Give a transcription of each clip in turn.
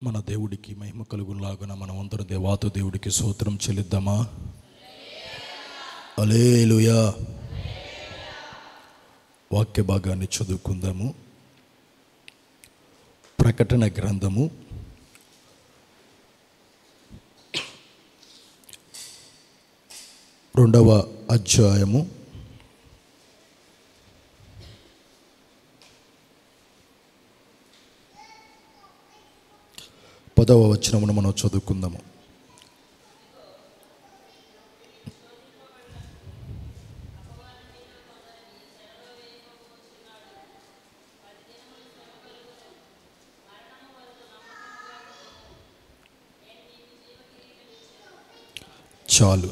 మన దేవుడికి మహిమ కలుగులాగున మనం అందరం దేవాతో దేవుడికి స్తోత్రం చెల్లిద్దామా? హల్లెలూయా. వాక్య భాగాన్ని చదువుకుందాము. ప్రకటన గ్రంథము 2వ అధ్యాయము 10వ వచనమును మనం చదువుకుందాము. చాలు,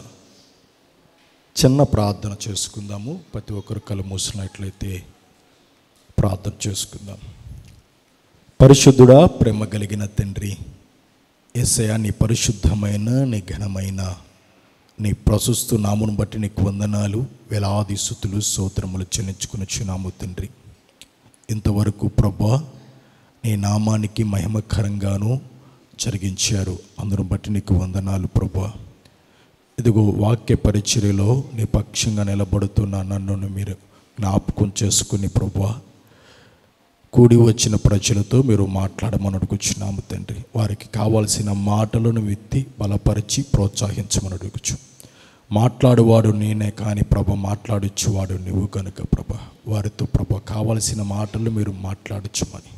చిన్న ప్రార్థన చేసుకుందాము. ప్రతి ఒక్కరు కళ్ళు మూసినట్లయితే ప్రార్థన చేసుకుందాం. పరిశుద్ధుడా, ప్రేమ కలిగిన తండ్రి యేసయ్యా, నీ పరిశుద్ధమైన, నీ ఘనమైన, నీ ప్రశస్తు నామును బట్టి నీకు వందనాలు, వేలాది స్తుతులు స్తోత్రములు చెల్లించుకొనుచున్నాము తండ్రి. ఇంతవరకు ప్రభువా నీ నామానికి మహిమకరంగాను జరిగించారు, అందును బట్టి నీకు వందనాలు ప్రభువా. ఇదిగో వాక్య పరిచర్యలో నీ పక్షంగా నిలబడుతున్న నన్ను మీరు జ్ఞాపకం చేసుకుని ప్రభువా, కూడి వచ్చిన ప్రజలతో మీరు మాట్లాడమని అడుగుచున్నాము తండ్రి. వారికి కావాల్సిన మాటలను విత్తి బలపరిచి ప్రోత్సహించమని అడుగుచు. మాట్లాడువాడు నేనే కానీ ప్రభ, మాట్లాడుచువాడు నువ్వు కనుక ప్రభ, వారితో ప్రభ కావలసిన మాటలు మీరు మాట్లాడుచుమని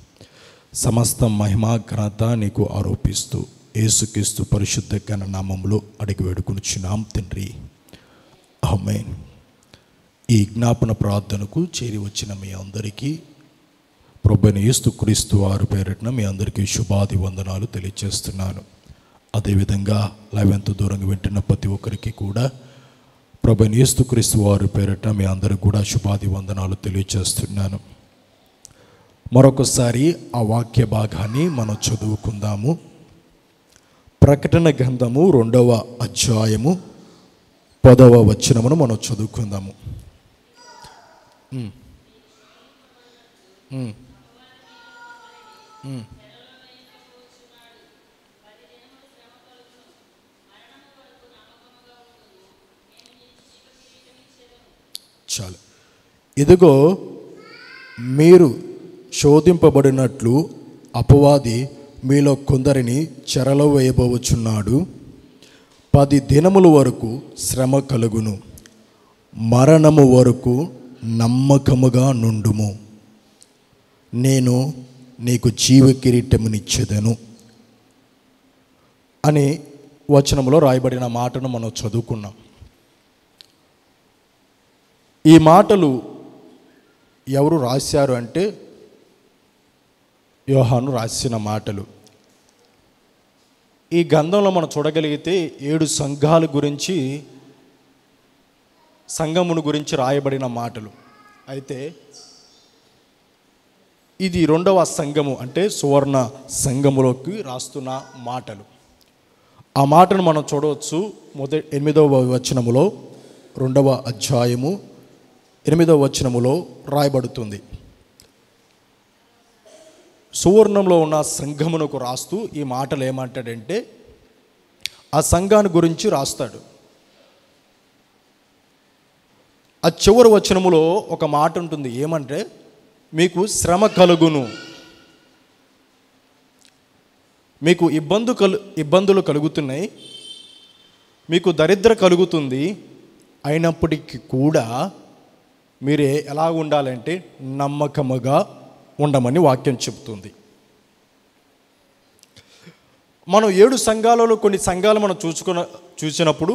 సమస్త మహిమా ఘనత నీకు ఆరోపిస్తూ యేసుక్రీస్తు పరిశుద్ధ ఘన నామములో అడిగి వేడుకొనుచున్నాం తండ్రి, ఆమేన్. ఈ జ్ఞాపన ప్రార్థనకు చేరి వచ్చిన మీ అందరికీ ప్రభువైన యేసుక్రీస్తు వారి పేరిట మీ అందరికీ శుభాది వందనాలు తెలియజేస్తున్నాను. అదేవిధంగా లైవ్ ఎంత దూరంగా వింటున్న ప్రతి ఒక్కరికి కూడా ప్రభువైన యేసుక్రీస్తు వారి పేరిట మీ అందరికీ కూడా శుభాది వందనాలు తెలియజేస్తున్నాను. మరొకసారి ఆ వాక్య భాగాన్ని మనం చదువుకుందాము. ప్రకటన గ్రంథము 2వ అధ్యాయము 10వ వచనమును మనం చదువుకుందాము. చాలు. ఇదిగో మీరు శోధింపబడినట్లు అపవాది మీలో కొందరిని చెరలో వేయబోచున్నాడు. 10 దినముల వరకు శ్రమ కలుగును, మరణము వరకు నమ్మకముగా నుండుము, నేను నీకు జీవ కిరీటమునిచ్చెదను అని వచనములో రాయబడిన మాటను మనం చదువుకున్నాం. ఈ మాటలు ఎవరు రాశారు అంటే యోహాను రాసిన మాటలు. ఈ గ్రంథంలో మనం చూడగలిగితే 7 సంఘాల గురించి, సంఘమును గురించి రాయబడిన మాటలు. అయితే ఇది 2వ సంఘము అంటే సువర్ణ సంఘములోకి రాస్తున్న మాటలు. ఆ మాటను మనం చూడవచ్చు 8వ వచనములో, 2వ అధ్యాయము 8వ వచనములో రాయబడుతుంది. సువర్ణంలో ఉన్న సంఘమునకు రాస్తూ ఈ మాటలు ఏమంటాడంటే ఆ సంఘాన్ని గురించి రాస్తాడు. ఆ చివరి వచనములో ఒక మాట ఉంటుంది, ఏమంటే మీకు శ్రమ కలుగును, మీకు ఇబ్బందులు కలుగుతున్నాయి, మీకు దరిద్ర కలుగుతుంది, అయినప్పటికీ కూడా మీరే ఎలా ఉండాలంటే నమ్మకముగా ఉండమని వాక్యం చెబుతుంది. మనం 7 సంఘాలలో కొన్ని సంఘాలు మనం చూసినప్పుడు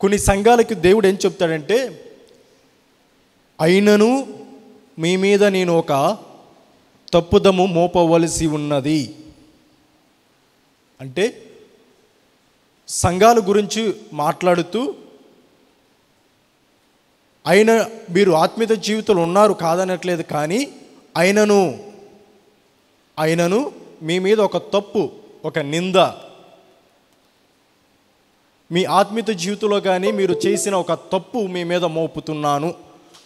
కొన్ని సంఘాలకి దేవుడు ఏం చెప్తాడంటే, అయినను మీ మీద నేను ఒక తప్పుదము మోపవలసి ఉన్నది అంటే, సంఘాల గురించి మాట్లాడుతూ అయినా మీరు ఆత్మీయ జీవితంలో ఉన్నారు కాదనట్లేదు, కానీ అయినను మీ మీద ఒక తప్పు, ఒక నింద, మీ ఆత్మీయ జీవితంలో కానీ మీరు చేసిన ఒక తప్పు మీ మీద మోపుతున్నాను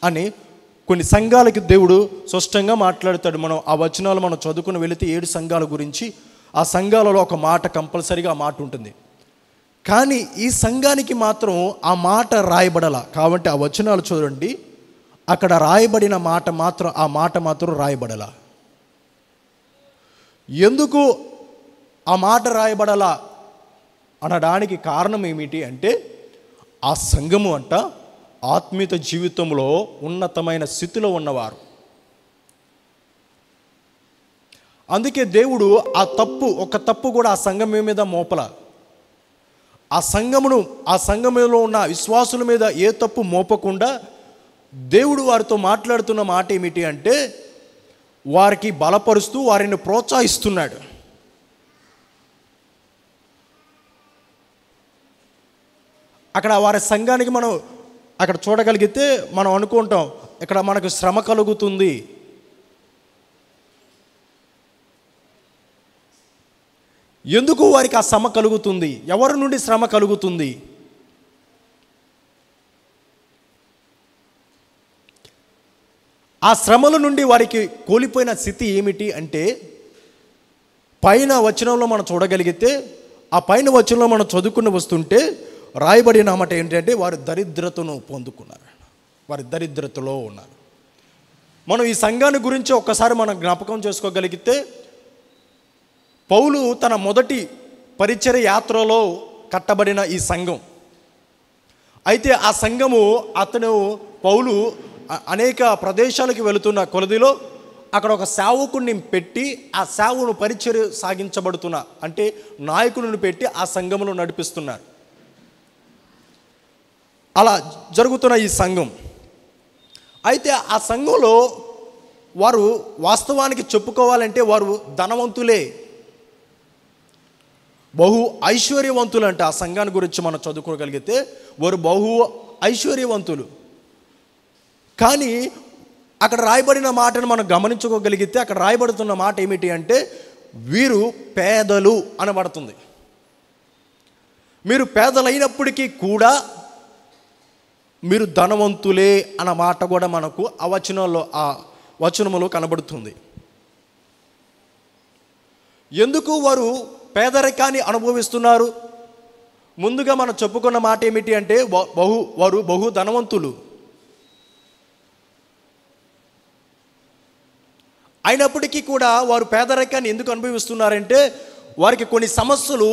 అని కొన్ని సంఘాలకి దేవుడు స్పష్టంగా మాట్లాడతాడు. మనం ఆ వచనాలు మనం చదువుకుని వెళితే 7 సంఘాల గురించి ఆ సంఘాలలో ఒక మాట కంపల్సరీగా ఆ మాట ఉంటుంది. కానీ ఈ సంఘానికి మాత్రం ఆ మాట రాయబడాల. కాబట్టి ఆ వచనాలు చూడండి, అక్కడ రాయబడిన మాట మాత్రం ఆ మాట మాత్రం రాయబడాల. ఎందుకు ఆ మాట రాయబడాల అనడానికి కారణం ఏమిటి అంటే, ఆ సంఘము అంట ఆత్మీయ జీవితంలో ఉన్నతమైన స్థితిలో ఉన్నవారు. అందుకే దేవుడు ఒక తప్పు కూడా ఆ సంఘం మీద మోపల. ఆ సంఘములో ఉన్న విశ్వాసుల మీద ఏ తప్పు మోపకుండా దేవుడు వారితో మాట్లాడుతున్న మాట ఏమిటి అంటే, వారికి బలపరుస్తూ వారిని ప్రోత్సహిస్తున్నాడు. అక్కడ వారి సంఘానికి మనం అక్కడ చూడగలిగితే మనం అనుకుంటాం, ఇక్కడ మనకు శ్రమ కలుగుతుంది. ఎందుకు వారికి ఆ శ్రమ కలుగుతుంది? ఎవరి నుండి శ్రమ కలుగుతుంది? ఆ శ్రమల నుండి వారికి కోల్పోయిన స్థితి ఏమిటి అంటే, పైన వచనంలో మనం చూడగలిగితే, ఆ పైన వచనంలో మనం చదువుకుని వస్తుంటే రాయబడిన మాట ఏంటంటే, వారు దరిద్రతను పొందుకున్నారు, వారి దరిద్రతలో ఉన్నారు. మనం ఈ సంఘాన్ని గురించి ఒక్కసారి మనం జ్ఞాపకం చేసుకోగలిగితే, పౌలు తన మొదటి పరిచర్య యాత్రలో కట్టబడిన ఈ సంఘం. అయితే ఆ సంఘము పౌలు అనేక ప్రదేశాలకు వెళుతున్న కొలదిలో అక్కడ ఒక సేవకుడిని పెట్టి ఆ సేవను పరిచర్య సాగించబడుతున్న అంటే నాయకుడిని పెట్టి ఆ సంఘమును నడిపిస్తున్నారు. అలా జరుగుతున్న ఈ సంఘం. అయితే ఆ సంఘంలో వారు వాస్తవానికి చెప్పుకోవాలంటే వారు ధనవంతులే, బహు ఐశ్వర్యవంతులు. అంటే ఆ సంఘాన్ని గురించి మనం చదువుకోగలిగితే వారు బహు ఐశ్వర్యవంతులు. కానీ అక్కడ రాయబడిన మాటను మనం గమనించుకోగలిగితే అక్కడ రాయబడుతున్న మాట ఏమిటి అంటే, వీరు పేదలు అనబడుతుంది. మీరు పేదలైనప్పటికీ కూడా మీరు ధనవంతులే అన్న మాట కూడా మనకు ఆ వచనములో కనబడుతుంది. ఎందుకు వారు పేదరికాన్ని అనుభవిస్తున్నారు? ముందుగా మనం చెప్పుకున్న మాట ఏమిటి అంటే, వారు బహు ధనవంతులు. అయినప్పటికీ కూడా వారు పేదరికాన్ని ఎందుకు అనుభవిస్తున్నారంటే, వారికి కొన్ని సమస్యలు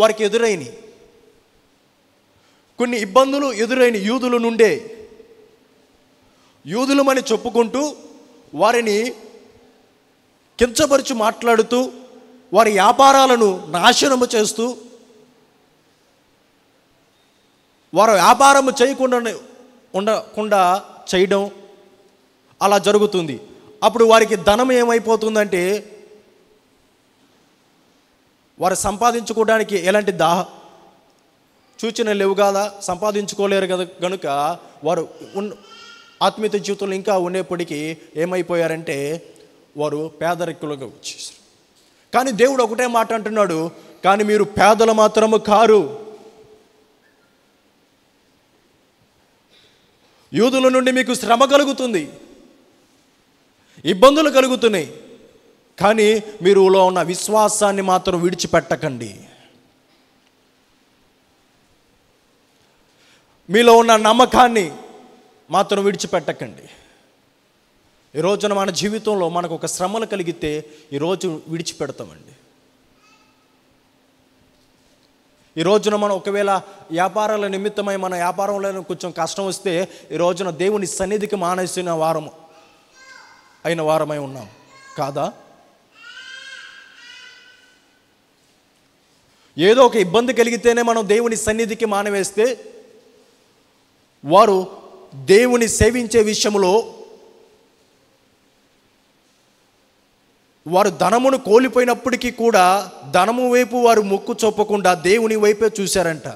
వారికి ఎదురైనవి, కొన్ని ఇబ్బందులు ఎదురైన యూదుల నుండే. యూదులమని చెప్పుకుంటూ వారిని కించపరిచి మాట్లాడుతూ వారి వ్యాపారాలను నాశనము చేస్తూ వారు వ్యాపారము ఉండకుండా చేయడం అలా జరుగుతుంది. అప్పుడు వారికి ధనం ఏమైపోతుందంటే, వారు సంపాదించుకోవడానికి ఎలాంటి సూచనలు లేవు కదా, సంపాదించుకోలేరు కదా. కనుక వారు ఆత్మీయ జీవితంలో ఇంకా ఉండేప్పటికీ ఏమైపోయారంటే వారు పేదరికులుగా వచ్చేసారు. కానీ దేవుడు ఒకటే మాట అంటున్నాడు, కానీ మీరు పేదలు మాత్రము కారు. యూదుల నుండి మీకు శ్రమ కలుగుతుంది, ఇబ్బందులు కలుగుతున్నాయి, కానీ మీరులో ఉన్న విశ్వాసాన్ని మాత్రం విడిచిపెట్టకండి. మీలో ఉన్న నమ్మకాన్ని మాత్రం విడిచిపెట్టకండి. ఈ రోజున మన జీవితంలో మనకు ఒక శ్రమలు కలిగితే ఈరోజు విడిచిపెడతామండి. ఈ రోజున మనం ఒకవేళ వ్యాపారాల నిమిత్తమై మన వ్యాపారంలో కొంచెం కష్టం వస్తే ఈ రోజున దేవుని సన్నిధికి మానేసిన వారమై ఉన్నాం కాదా? ఏదో ఒక ఇబ్బంది కలిగితేనే మనం దేవుని సన్నిధికి మానవేస్తే, వారు దేవుని సేవించే విషయంలో వారు ధనమును కోల్పోయినప్పటికీ కూడా ధనము వైపు వారు మొక్కు చూపకుండా దేవుని వైపే చూశారంట.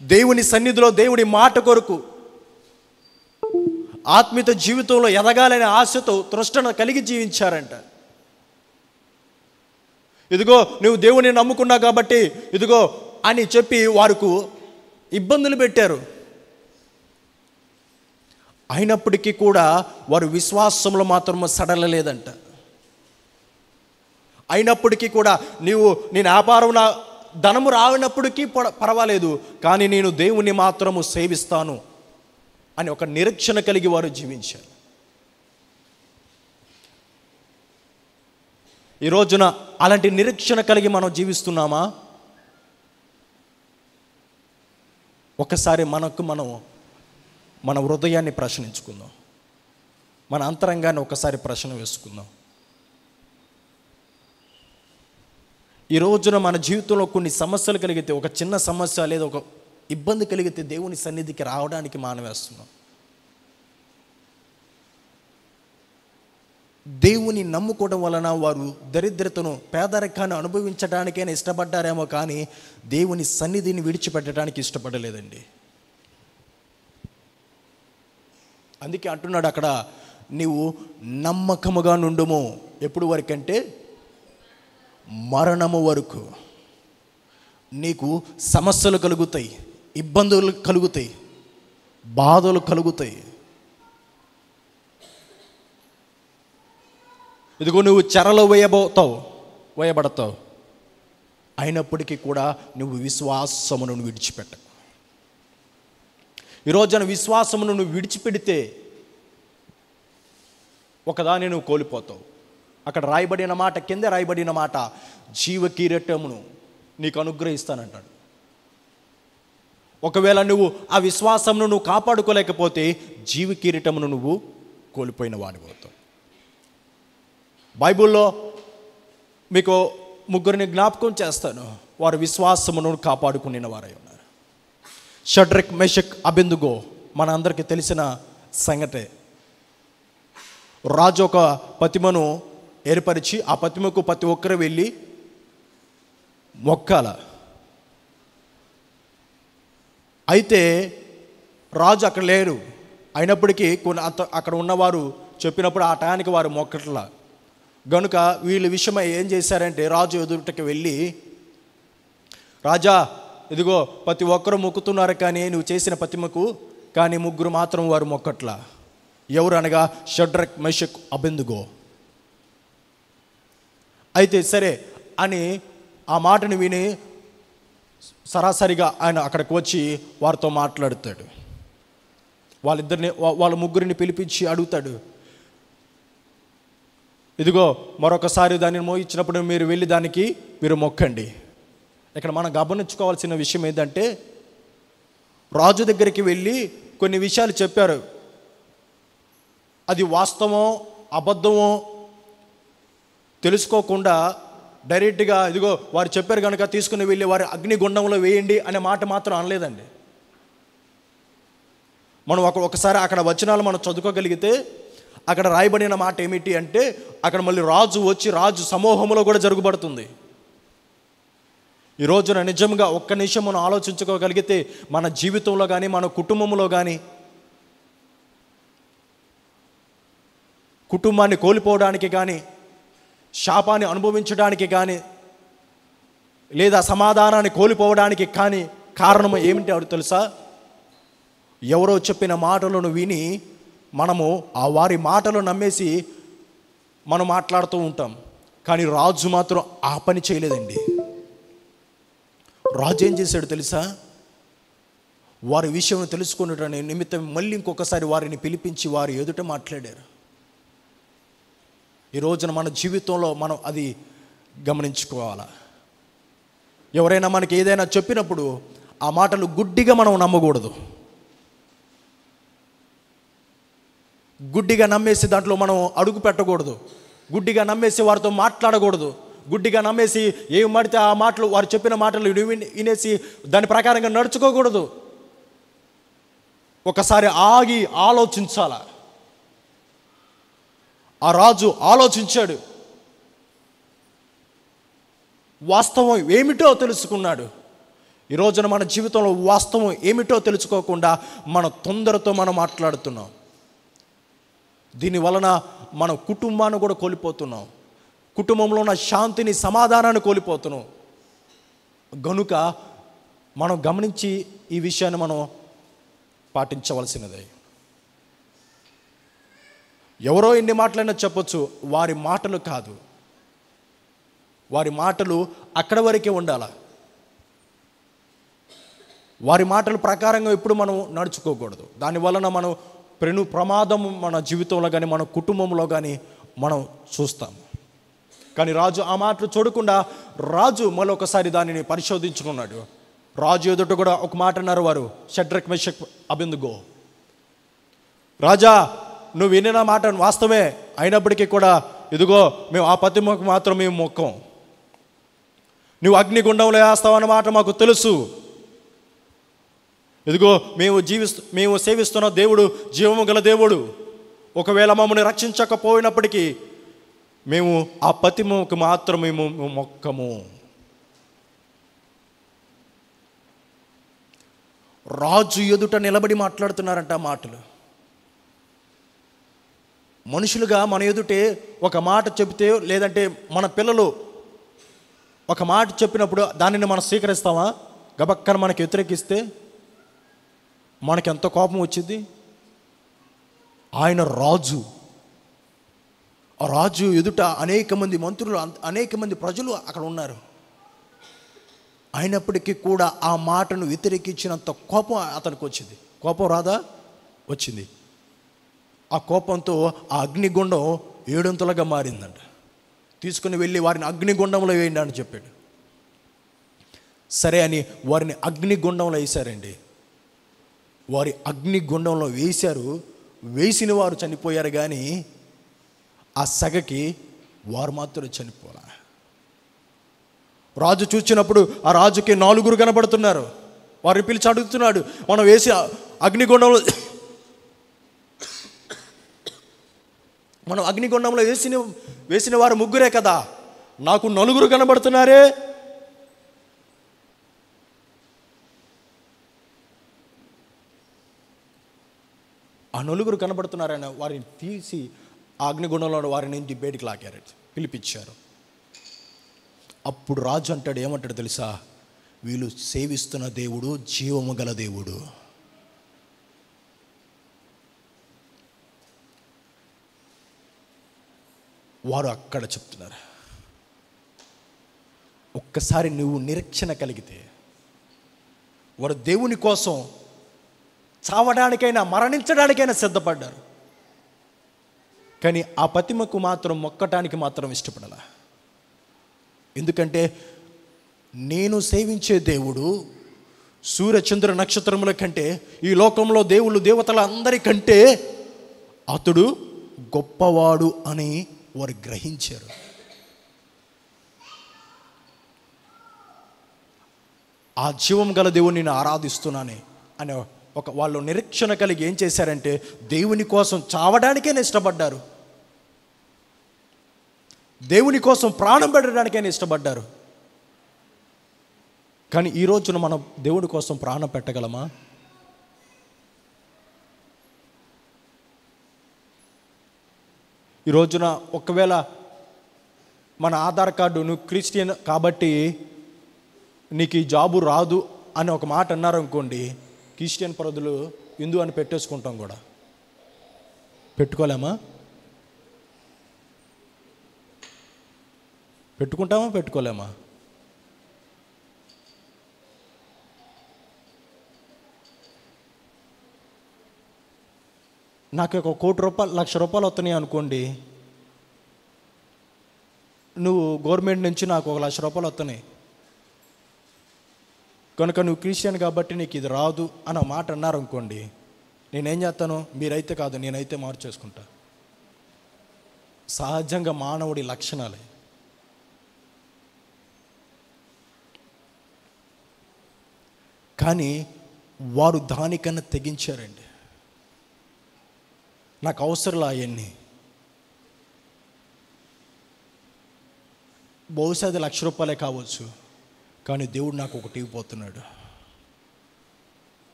దేవుని సన్నిధిలో దేవుని మాట కొరకు ఆత్మీయ జీవితంలో ఎదగాలనే ఆశతో తృష్ణ కలిగి జీవించారంట. ఇదిగో నువ్వు దేవుని నమ్ముకున్నావు కాబట్టి ఇదిగో అని చెప్పి వారికి ఇబ్బందులు పెట్టారు. అయినప్పటికీ కూడా వారు విశ్వాసంలో మాత్రం సడలలేదంట. అయినప్పటికీ కూడా నేను వ్యాపారం ధనము రానప్పటికీ పర్వాలేదు, కానీ నేను దేవుణ్ణి మాత్రము సేవిస్తాను అని ఒక నిరీక్షణ కలిగి వారు జీవించారు. ఈ రోజున అలాంటి నిరీక్షణ కలిగి మనం జీవిస్తున్నామా? ఒకసారి మన హృదయాన్ని ప్రశ్నించుకుందాం, మన అంతరంగాన్ని ఒకసారి ప్రశ్న వేసుకుందాం. ఈ రోజున మన జీవితంలో కొన్ని సమస్యలు కలిగితే, ఒక చిన్న సమస్య లేదా ఒక ఇబ్బంది కలిగితే దేవుని సన్నిధికి రావడానికి మానవేస్తున్నాం. దేవుని నమ్ముకోవడం వలన వారు దరిద్రతను, పేదరికాన్ని అనుభవించడానికైనా ఇష్టపడ్డారేమో కానీ దేవుని సన్నిధిని విడిచిపెట్టడానికి ఇష్టపడలేదండి. అందుకే అంటున్నాడు అక్కడ, నీవు నమ్మకముగా నుండుము. ఎప్పుడు వరకంటే మరణము వరకు. నీకు సమస్యలు కలుగుతాయి, ఇబ్బందులు కలుగుతాయి, బాధలు కలుగుతాయి. ఇదిగో నువ్వు చెరలో వేయబడతావు. అయినప్పటికీ కూడా నువ్వు విశ్వాసమును విడిచిపెట్టకు. ఈరోజున విశ్వాసమును నువ్వు విడిచిపెడితే ఒకదాన్ని నువ్వు కోల్పోతావు. అక్కడ రాయబడిన మాట, కింద రాయబడిన మాట, జీవ కిరీటమును నీకు అనుగ్రహిస్తానంటాడు. ఒకవేళ నువ్వు ఆ విశ్వాసమును నువ్వు కాపాడుకోలేకపోతే జీవ కిరీటమును నువ్వు కోల్పోయిన వాడిపోతావు. బైబిల్లో మీకు ముగ్గురిని జ్ఞాపకం చేస్తాను, వారు విశ్వాసమును కాపాడుకునే వారై ఉన్నారు. షడ్రక్, మెషక్, అబెద్నెగో మన అందరికీ తెలిసిన సంగతే. రాజు ఒక ప్రతిమను ఏర్పరిచి ఆ ప్రతిమకు ప్రతి ఒక్కరు వెళ్ళి మొక్కాల. అయితే రాజు అక్కడ లేరు. అయినప్పటికీ అక్కడ ఉన్నవారు చెప్పినప్పుడు ఆ టయానికి వారు మొక్కట్లా. గనుక వీళ్ళ విషయమై ఏం చేశారంటే, రాజు ఎదుటకి వెళ్ళి, రాజా ఇదిగో ప్రతి ఒక్కరు మొక్కుతున్నారు కానీ నువ్వు చేసిన ప్రతిమకు, కానీ ముగ్గురు మాత్రం వారు మొక్కట్లా. ఎవరు అనగా షడ్రక్, మెషక్, అబెద్నెగో. అయితే సరే అని ఆ మాటను విని సరాసరిగా ఆయన అక్కడికి వచ్చి వారితో మాట్లాడుతాడు. వాళ్ళ ముగ్గురిని పిలిపించి అడుగుతాడు, ఇదిగో మరొకసారి దానిని మోయించినప్పుడు మీరు వెళ్ళి దానికి మీరు మొక్కండి. ఇక్కడ మనం గమనించుకోవాల్సిన విషయం ఏంటంటే, రాజు దగ్గరికి వెళ్ళి కొన్ని విషయాలు చెప్పారు. అది వాస్తవమో అబద్ధమో తెలుసుకోకుండా డైరెక్ట్గా ఇదిగో వారు చెప్పారు కనుక తీసుకుని వెళ్ళి వారి అగ్నిగుండంలో వేయండి అనే మాట మాత్రం అనలేదండి. మనం ఒకసారి అక్కడ వచనాలు మనం చదువుకోగలిగితే అక్కడ రాయబడిన మాట ఏమిటి అంటే, అక్కడ మళ్ళీ రాజు వచ్చి రాజు సమూహంలో కూడా జరుగుబడుతుంది. ఈ రోజున నిజంగా ఒక్క నిమిషం మనం ఆలోచించుకోగలిగితే మన జీవితంలో కానీ మన కుటుంబంలో కానీ కుటుంబాన్ని కోల్పోవడానికి కానీ శాపాన్ని అనుభవించడానికి కానీ లేదా సమాధానాన్ని కోల్పోవడానికి కానీ కారణం ఏమిటి ఎవరు తెలుసా? ఎవరో చెప్పిన మాటలను విని మనము ఆ వారి మాటలు నమ్మేసి మనం మాట్లాడుతూ ఉంటాం. కానీ రాజు మాత్రం ఆ పని చేయలేదండి. రాజు ఏం చేశాడు తెలుసా? వారి విషయం తెలుసుకునే నిమిత్తం మళ్ళీ ఇంకొకసారి వారిని పిలిపించి వారి ఎదుట మాట్లాడారు. ఈ రోజున మన జీవితంలో మనం అది గమనించుకోవాలా. ఎవరైనా మనకి ఏదైనా చెప్పినప్పుడు ఆ మాటలు గుడ్డిగా మనం నమ్మకూడదు. గుడ్డిగా నమ్మేసి దాంట్లో మనం అడుగు పెట్టకూడదు. గుడ్డిగా నమ్మేసి వారితో మాట్లాడకూడదు. గుడ్డిగా నమ్మేసి ఏమి మాడితే ఆ మాటలు, వారు చెప్పిన మాటలు వినేసి దాని ప్రకారంగా నడుచుకోకూడదు. ఒకసారి ఆగి ఆలోచించాల. ఆ రాజు ఆలోచించాడు, వాస్తవం ఏమిటో తెలుసుకున్నాడు. ఈ రోజున మన జీవితంలో వాస్తవం ఏమిటో తెలుసుకోకుండా మన తొందరతో మనం మాట్లాడుతున్నాం. దీనివలన మన కుటుంబాన్ని కూడా కోల్పోతున్నాం. కుటుంబంలో ఉన్న శాంతిని, సమాధానాన్ని కోల్పోతున్నాం. గనుక మనం గమనించి ఈ విషయాన్ని మనం పాటించవలసినదే. ఎవరో ఎన్ని మాటలైనా చెప్పొచ్చు, వారి మాటలు కాదు. వారి మాటలు అక్కడ వరకే ఉండాలి. వారి మాటల ప్రకారంగా ఎప్పుడు మనం నడుచుకోకూడదు. దానివలన మనం ప్రమాదం మన జీవితంలో కానీ మన కుటుంబంలో కానీ మనం చూస్తాం. కానీ రాజు ఆ మాటలు చూడకుండా రాజు మరొకసారి దానిని పరిశోధించుకున్నాడు. రాజు ఎదుట కూడా ఒక మాట అన్నారు వారు, షడ్రక్ మెషక్ అబేద్నెగో, రాజా నువ్వు వినిన మాట వాస్తవమే, అయినప్పటికీ కూడా ఇదిగో మేము ఆ ప్రతిమకు మాత్రం మేము మొక్కం. నువ్వు అగ్నిగుండంలో వేస్తావు అన్నమాట మాకు తెలుసు. ఇదిగో మేము సేవిస్తున్న దేవుడు జీవము గల దేవుడు. ఒకవేళ మమ్మల్ని రక్షించకపోయినప్పటికీ మేము ఆ ప్రతిమకు మాత్రం మేము మొక్కము. రాజు ఎదుట నిలబడి మాట్లాడుతున్నారంట మాటలు. మనుషులుగా మన ఎదుటే ఒక మాట చెబితే, లేదంటే మన పిల్లలు ఒక మాట చెప్పినప్పుడు దానిని మనం స్వీకరిస్తామా? గబక్కన మనకి వ్యతిరేకిస్తే మనకి ఎంత కోపం వచ్చింది. ఆయన రాజు, ఆ రాజు ఎదుట అనేక మంది మంత్రులు, అనేక మంది ప్రజలు అక్కడ ఉన్నారు. అయినప్పటికీ కూడా ఆ మాటను వ్యతిరేకించినంత కోపం అతనికి వచ్చింది. కోపం రాదా? వచ్చింది. ఆ కోపంతో ఆ అగ్నిగుండం 7 మారిందంట. తీసుకుని వెళ్ళి వారిని అగ్నిగుండంలో వేయండి అని చెప్పాడు. సరే అని వారిని అగ్నిగుండంలో వేశారండి. వారి అగ్నిగుండంలో వేశారు. వేసిన వారు చనిపోయారు, కానీ ఆ సెగకి వారు మాత్రం చనిపోలే. రాజు చూచినప్పుడు ఆ రాజుకి 4 కనబడుతున్నారు. వారిని పిలిచి అడుగుతున్నాడు, మనం వేసి అగ్నిగుండంలో వేసిన వారు 3 కదా, నాకు 4 కనబడుతున్నారే. ఆ 4 కనబడుతున్నారని వారిని తీసి ఆ అగ్నిగుండంలో వారిని బయటికి లాగారు, పిలిపించారు. అప్పుడు రాజు అంటాడు, ఏమంటాడు తెలుసా? వీళ్ళు సేవిస్తున్న దేవుడు జీవము గల దేవుడు. వారు అక్కడ చెప్తున్నారు. ఒక్కసారి నువ్వు నిరీక్షణ కలిగితే, వారు దేవుని కోసం చావడానికైనా మరణించడానికైనా సిద్ధపడ్డారు, కానీ ఆ ప్రతిమకు మాత్రం మొక్కటానికి మాత్రం ఇష్టపడాల. ఎందుకంటే నేను సేవించే దేవుడు సూర్య చంద్ర నక్షత్రముల కంటే, ఈ లోకంలో దేవుళ్ళు దేవతల అందరికంటే అతడు గొప్పవాడు అని వారు గ్రహించారు. ఆ జీవం గల దేవుని నేను ఆరాధిస్తున్నానే అనే వాళ్ళు నిరీక్షణ కలిగి ఏం చేశారంటే దేవుని కోసం చావడానికైనా ఇష్టపడ్డారు, దేవుని కోసం ప్రాణం పెట్టడానికైనా ఇష్టపడ్డారు. కానీ ఈ రోజున మనం దేవుడి కోసం ప్రాణం పెట్టగలమా? ఈ రోజున ఒకవేళ మన ఆధార్ కార్డు నువ్వు క్రిస్టియన్ కాబట్టి నీకు ఈ జాబు రాదు అని ఒక మాట అన్నారు అనుకోండి, క్రిస్టియన్ ప్రజలు హిందూ అని పెట్టేసుకుంటాం కూడా. పెట్టుకోలేమా? పెట్టుకుంటామా? పెట్టుకోలేమా? నాకు ఒక ₹1,00,00,000 ₹1,00,000 వస్తున్నాయి అనుకోండి, నువ్వు గవర్నమెంట్ నుంచి నాకు ₹1,00,000 వస్తున్నాయి కనుక నువ్వు క్రిస్టియన్ కాబట్టి నీకు ఇది రాదు అన్న మాట అన్నారు అనుకోండి, నేనేం చేస్తాను? మీరైతే కాదు, నేనైతే మార్చేసుకుంటా. సహజంగా మానవుడి లక్షణాలే. కానీ వారు దానికన్నా తెగించారండి. నాకు అవసరంలా అవన్నీ, బహుశా అది ₹1,00,000 కావచ్చు, కానీ దేవుడు నాకు ఒకటి ఇవ్వబోతున్నాడు.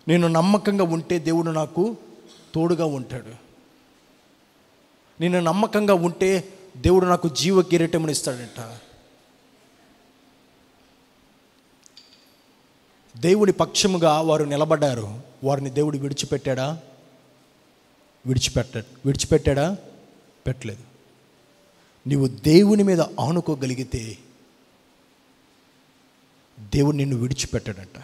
నేను నమ్మకంగా ఉంటే దేవుడు నాకు తోడుగా ఉంటాడు. నేను నమ్మకంగా ఉంటే దేవుడు నాకు జీవ కిరీటమును ఇస్తాడంట. దేవుడి పక్షముగా వారు నిలబడ్డారు. వారిని దేవుడు విడిచిపెట్టాడా? విడిచిపెట్టాడా? పెట్టలేదు. నీవు దేవుని మీద ఆనుకోగలిగితే దేవుడు నిన్ను విడిచిపెట్టాడంట.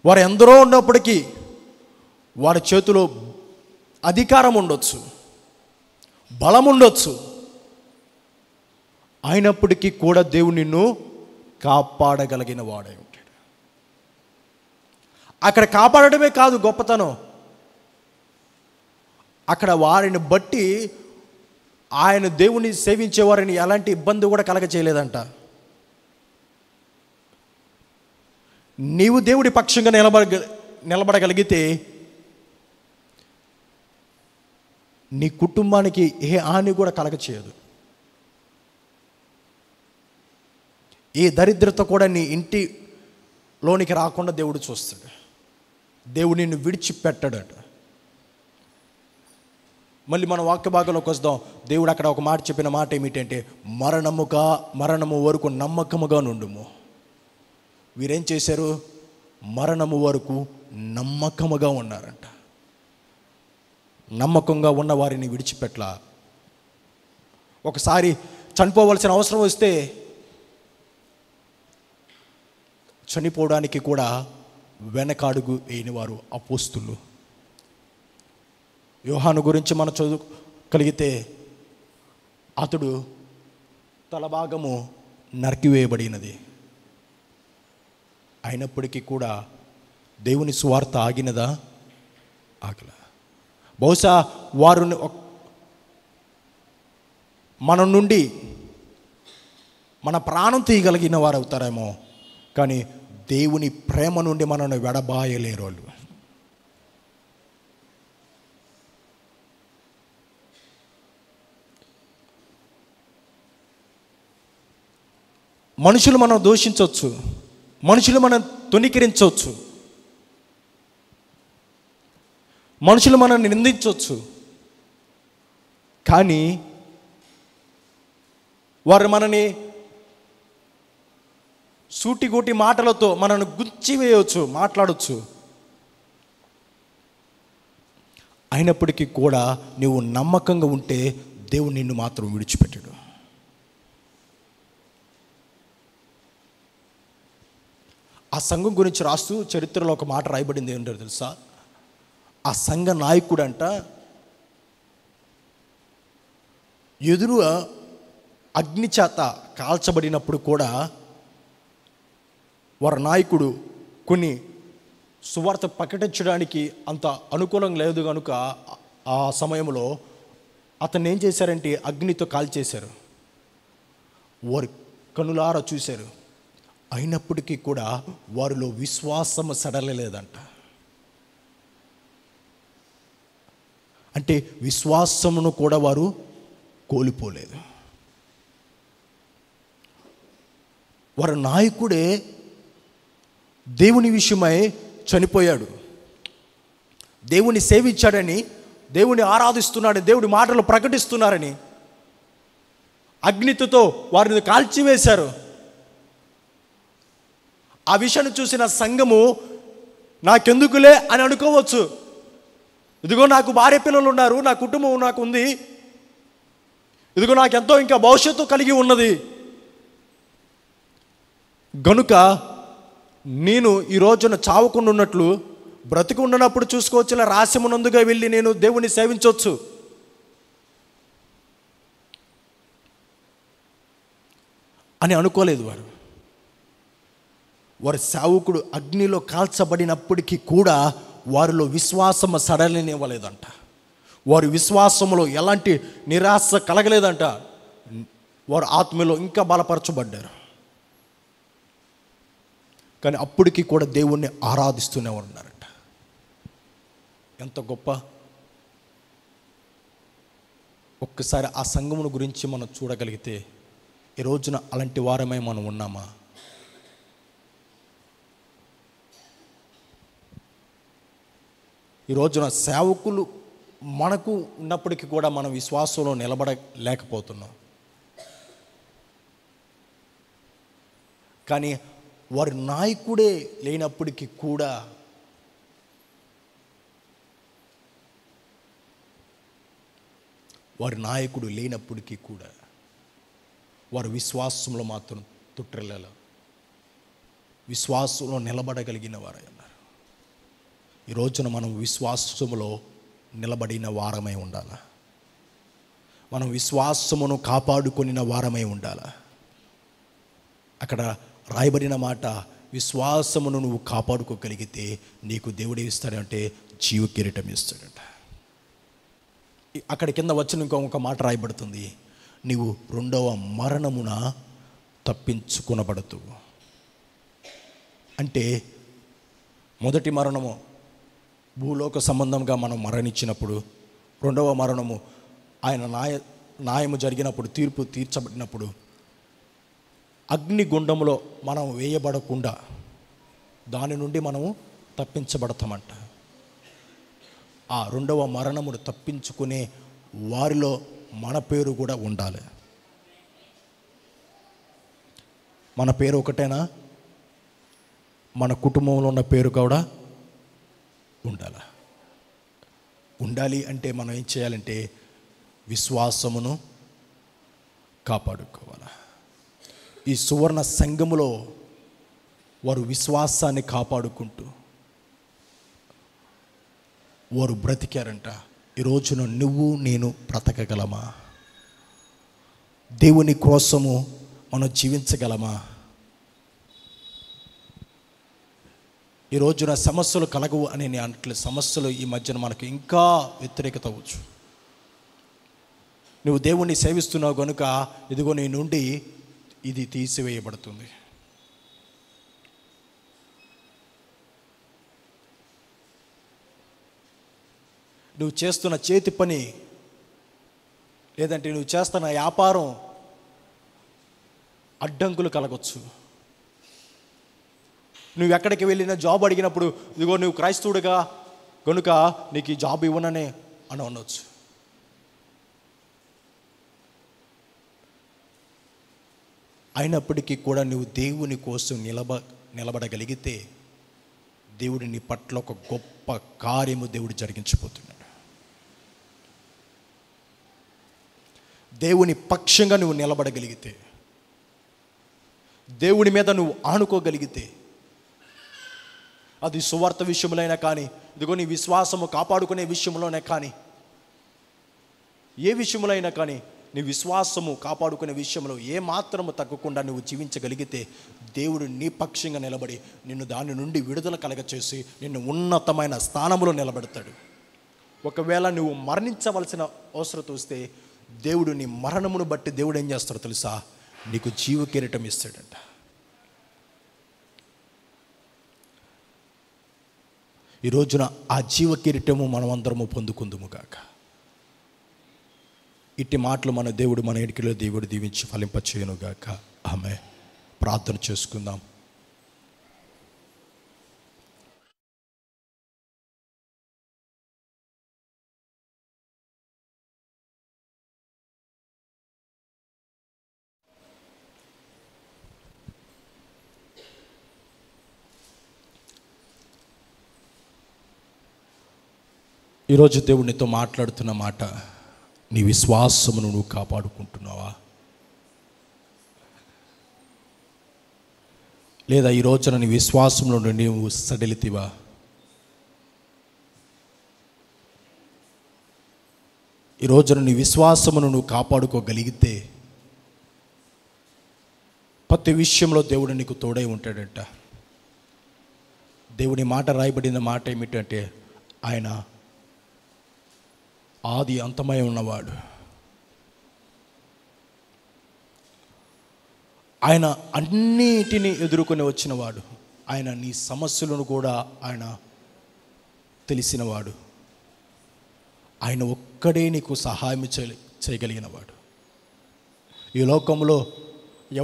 వారు ఎందరో ఉన్నప్పటికీ వారి చేతిలో అధికారం ఉండొచ్చు, బలం ఉండొచ్చు, అయినప్పటికీ కూడా దేవుడు నిన్ను కాపాడగలిగిన వాడై ఉంటాడు. అక్కడ కాపాడటమే కాదు గొప్పతనం, అక్కడ వారిని బట్టి ఆయన దేవుని సేవించే వారిని ఎలాంటి ఇబ్బంది కూడా కలగ చేయలేదంట. నీవు దేవుడి పక్షంగా నిలబడగలిగితే నీ కుటుంబానికి ఏ హాని కూడా కలగ చేయదు. ఏ దరిద్రత కూడా నీ ఇంటిలోనికి రాకుండా దేవుడు చూస్తాడు. దేవుడు నిన్ను విడిచిపెట్టాడట. మళ్ళీ మన వాక్య భాగంలోకి వస్తాం. దేవుడు అక్కడ ఒక మాట చెప్పిన మాట ఏమిటంటే, మరణము వరకు నమ్మకముగా నుండుము. వీరేం చేశారు? మరణము వరకు నమ్మకముగా ఉన్నారంట. నమ్మకంగా ఉన్న వారిని విడిచిపెట్ల. ఒకసారి చనిపోవలసిన అవసరం వస్తే చనిపోవడానికి కూడా వెనకాడుగు వేయని వారు అపోస్తులు. యోహాను గురించి మనం చదువుగలిగితే అతడు తలభాగము నరికివేయబడినది, అయినప్పటికీ కూడా దేవుని సువార్త ఆగినదా? ఆగల. బహుశా వారు మన నుండి మన ప్రాణం తీయగలిగిన వారు అవుతారేమో, కానీ దేవుని ప్రేమ నుండి మనల్ని వెడబాయలేరు వాళ్ళు. మనుషులు మనం దూషించవచ్చు, మనుషులు మనం తుణీకరించవచ్చు, మనుషులు మనల్ని నిందించవచ్చు, కానీ వారు మనని సూటిగూటి మాటలతో మనల్ని గుచ్చివేయవచ్చు, మాట్లాడవచ్చు. అయినప్పటికీ కూడా నువ్వు నమ్మకంగా ఉంటే దేవుడు నిన్ను మాత్రం విడిచిపెట్టాడు. ఆ సంఘం గురించి రాస్తూ చరిత్రలో ఒక మాట రాయబడింది. ఏంటో తెలుసా? ఆ సంఘ నాయకుడంట ఎదురు అగ్ని చేత కాల్చబడినప్పుడు కూడా వారి నాయకుడు కొన్ని సువార్త ప్రకటించడానికి అంత అనుకూలం లేదు కనుక ఆ సమయంలో అతన్ని ఏం చేశారంటే అగ్నితో కాల్చేశారు. వారు కనులారా చూశారు, అయినప్పటికీ కూడా వారిలో విశ్వాసం సడలలేదంట. అంటే విశ్వాసమును కూడా వారు కోల్పోలేదు. వారి నాయకుడే దేవుని విషయమై చనిపోయాడు. దేవుని సేవించాడని, దేవుని ఆరాధిస్తున్నాడని, దేవుడి మాటలు ప్రకటిస్తున్నారని అగ్నితో వారిని కాల్చివేశారు. ఆ విషయాన్ని చూసిన సంఘము నాకెందుకులే అని అనుకోవచ్చు. ఇదిగో నాకు భార్య పిల్లలు ఉన్నారు, నా కుటుంబం నాకు ఉంది, ఇదిగో నాకెంతో ఇంకా భవిష్యత్తు కలిగి ఉన్నది గనుక నేను ఈ రోజున చావకుండా ఉన్నట్లు బ్రతికి ఉండనప్పుడు చూసుకోవచ్చు, ఇలా రహస్యమునందుగా వెళ్ళి నేను దేవుని సేవించవచ్చు. అని అనుకోలేదు వారు. వారి సేవకుడు అగ్నిలో కాల్చబడినప్పటికీ కూడా వారిలో విశ్వాసం సడలనివ్వలేదంట. వారి విశ్వాసంలో ఎలాంటి నిరాశ కలగలేదంట. వారు ఆత్మలో ఇంకా బలపరచబడ్డారు. కానీ అప్పటికి కూడా దేవుణ్ణి ఆరాధిస్తూనే ఉన్నారంట. ఎంత గొప్ప! ఒక్కసారి ఆ సంఘమును గురించి మనం చూడగలిగితే ఈ రోజున అలాంటి వారమై మనం ఉన్నామా? ఈ రోజున సేవకులు మనకు ఉన్నప్పటికీ కూడా మనం విశ్వాసంలో నిలబడలేకపోతున్నాం. కానీ వారి నాయకుడే లేనప్పటికీ కూడా వారి నాయకుడు లేనప్పటికీ కూడా వారు విశ్వాసంలో మాత్రం తొట్టిల్లాల విశ్వాసంలో నిలబడగలిగిన వారై ఉన్నారు. ఈ రోజున మనం విశ్వాసములో నిలబడిన వారమై ఉండాలా. మనం విశ్వాసమును కాపాడుకొనిన వారమై ఉండాలా. అక్కడ రాయబడిన మాట, విశ్వాసమును నువ్వు కాపాడుకోగలిగితే నీకు దేవుడు ఇస్తాడంటే జీవ కిరీటం ఇస్తాడంట. అక్కడ కింద వచ్చిన ఇంకొక మాట రాయబడుతుంది, నీవు రెండవ మరణమున తప్పించుకొనబడతావు. అంటే మొదటి మరణము భూలోక సంబంధంగా మనం మరణించినప్పుడు, రెండవ మరణము ఆయన న్యాయము జరిగినప్పుడు, తీర్పు తీర్చబడినప్పుడు అగ్నిగుండంలో మనం వేయబడకుండా దాని నుండి మనము తప్పించబడతామంట. ఆ రెండవ మరణమును తప్పించుకునే వారిలో మన పేరు కూడా ఉండాలి. మన పేరు ఒకటేనా? మన కుటుంబంలో ఉన్న పేరు కూడా ఉండాలి. అంటే మనం ఏం చేయాలంటే విశ్వాసమును కాపాడుకోవాలి. ఈ సువర్ణ సంఘములో వారు విశ్వాసాన్ని కాపాడుకుంటూ వారు బ్రతికారంట. ఈ రోజున నువ్వు నేను బ్రతకగలమా? దేవుని కోసము మనం జీవించగలమా? ఈ రోజున సమస్యలు కలగవు అని నేను అనట్లేదు. సమస్యలు ఈ మధ్యన మనకు ఇంకా వ్యతిరేకత అవ్వచ్చు. నువ్వు దేవుణ్ణి సేవిస్తున్నావు కనుక ఇదిగో నీ నుండి ఇది తీసివేయబడుతుంది. నువ్వు చేస్తున్న చేతి పని, లేదంటే నువ్వు చేస్తున్న వ్యాపారం అడ్డంకులు కలగవచ్చు. నువ్వు ఎక్కడికి వెళ్ళినా జాబ్ అడిగినప్పుడు ఇదిగో నువ్వు క్రైస్తవుడిగా కనుక నీకు ఈ జాబ్ ఇవ్వననే అని అనవచ్చు. అయినప్పటికీ కూడా నువ్వు దేవుని కోసం నిలబడగలిగితే దేవుడు నీ పట్ల ఒక గొప్ప కార్యము దేవుడు జరిగించబోతున్నాడు. దేవుని పక్షంగా నువ్వు నిలబడగలిగితే, దేవుని మీద నువ్వు ఆనుకోగలిగితే, అది సువార్త విషయంలోనైనా కానీ, ఇదిగో నీ విశ్వాసము కాపాడుకునే విషయంలోనే కానీ, ఏ విషయంలో అయినా కానీ నీ విశ్వాసము కాపాడుకునే విషయంలో ఏ మాత్రము తగ్గకుండా నువ్వు జీవించగలిగితే దేవుడు నీ పక్షంగా నిలబడి నిన్ను దాని నుండి విడుదల కలగచేసి నిన్ను ఉన్నతమైన స్థానంలో నిలబెడతాడు. ఒకవేళ నువ్వు మరణించవలసిన అవసరం వస్తే దేవుడు నీ మరణమును బట్టి దేవుడు ఏం చేస్తాడో తెలుసా? నీకు జీవ కిరీటం ఇస్తాడంట. ఈ రోజున ఆ జీవ కిరీటము మనమందరము పొందుకుందుము గాక. ఇట్టి మాటలు మన దేవుడు మన ఎడికిలో దేవుడు దీవించి ఫలింపచేయును గాక. ఆమె ప్రార్థన చేసుకుందాం. ఈరోజు దేవుడు నీతో మాట్లాడుతున్న మాట, నీ విశ్వాసమును నువ్వు కాపాడుకుంటున్నావా? లేదా ఈ రోజున నీ విశ్వాసంలో నుండి నువ్వు సడలితివా? ఈ రోజున నీ విశ్వాసమును నువ్వు కాపాడుకోగలిగితే ప్రతి విషయంలో దేవుడు నీకు తోడై ఉంటాడంట. దేవుని మాట రాయబడిన మాట ఏమిటంటే, ఆయన ఆది అంతమై ఉన్నవాడు. ఆయన అన్నిటినీ ఎదుర్కొని వచ్చినవాడు. ఆయన నీ సమస్యలను కూడా ఆయన తెలిసినవాడు. ఆయన ఒక్కడే నీకు సహాయం చేయగలిగినవాడు. ఈ లోకంలో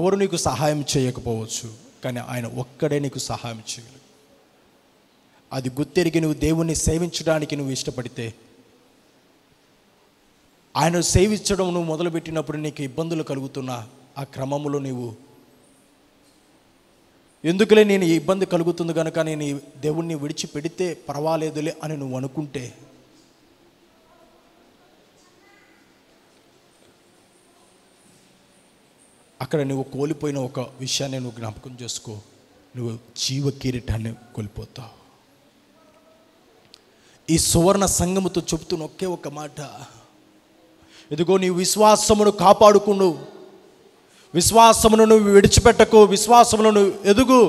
ఎవరు నీకు సహాయం చేయకపోవచ్చు, కానీ ఆయన ఒక్కడే నీకు సహాయం చేయగలడు. అది గుర్తెరిగి నువ్వు దేవుణ్ణి సేవించడానికి నువ్వు ఇష్టపడితే, ఆయన సేవించడం నువ్వు మొదలుపెట్టినప్పుడు నీకు ఇబ్బందులు కలుగుతున్నా ఆ క్రమంలో నీవు ఎందుకులే నేను ఈ ఇబ్బంది కలుగుతుంది కనుక నేను ఈ దేవుణ్ణి విడిచిపెడితే పర్వాలేదులే అని నువ్వు అనుకుంటే అక్కడ నువ్వు కోల్పోయిన ఒక విషయాన్ని నువ్వు జ్ఞాపకం చేసుకో. నువ్వు జీవ కిరీటాన్ని కోల్పోతావు. ఈ సువర్ణ సంఘముతో చెబుతున్న ఒకే ఒక మాట, ఇదిగో నీ విశ్వాసమును కాపాడుకుండు, విశ్వాసమును నువ్వు విడిచిపెట్టకు, విశ్వాసమును నువ్వు ఎదుగు.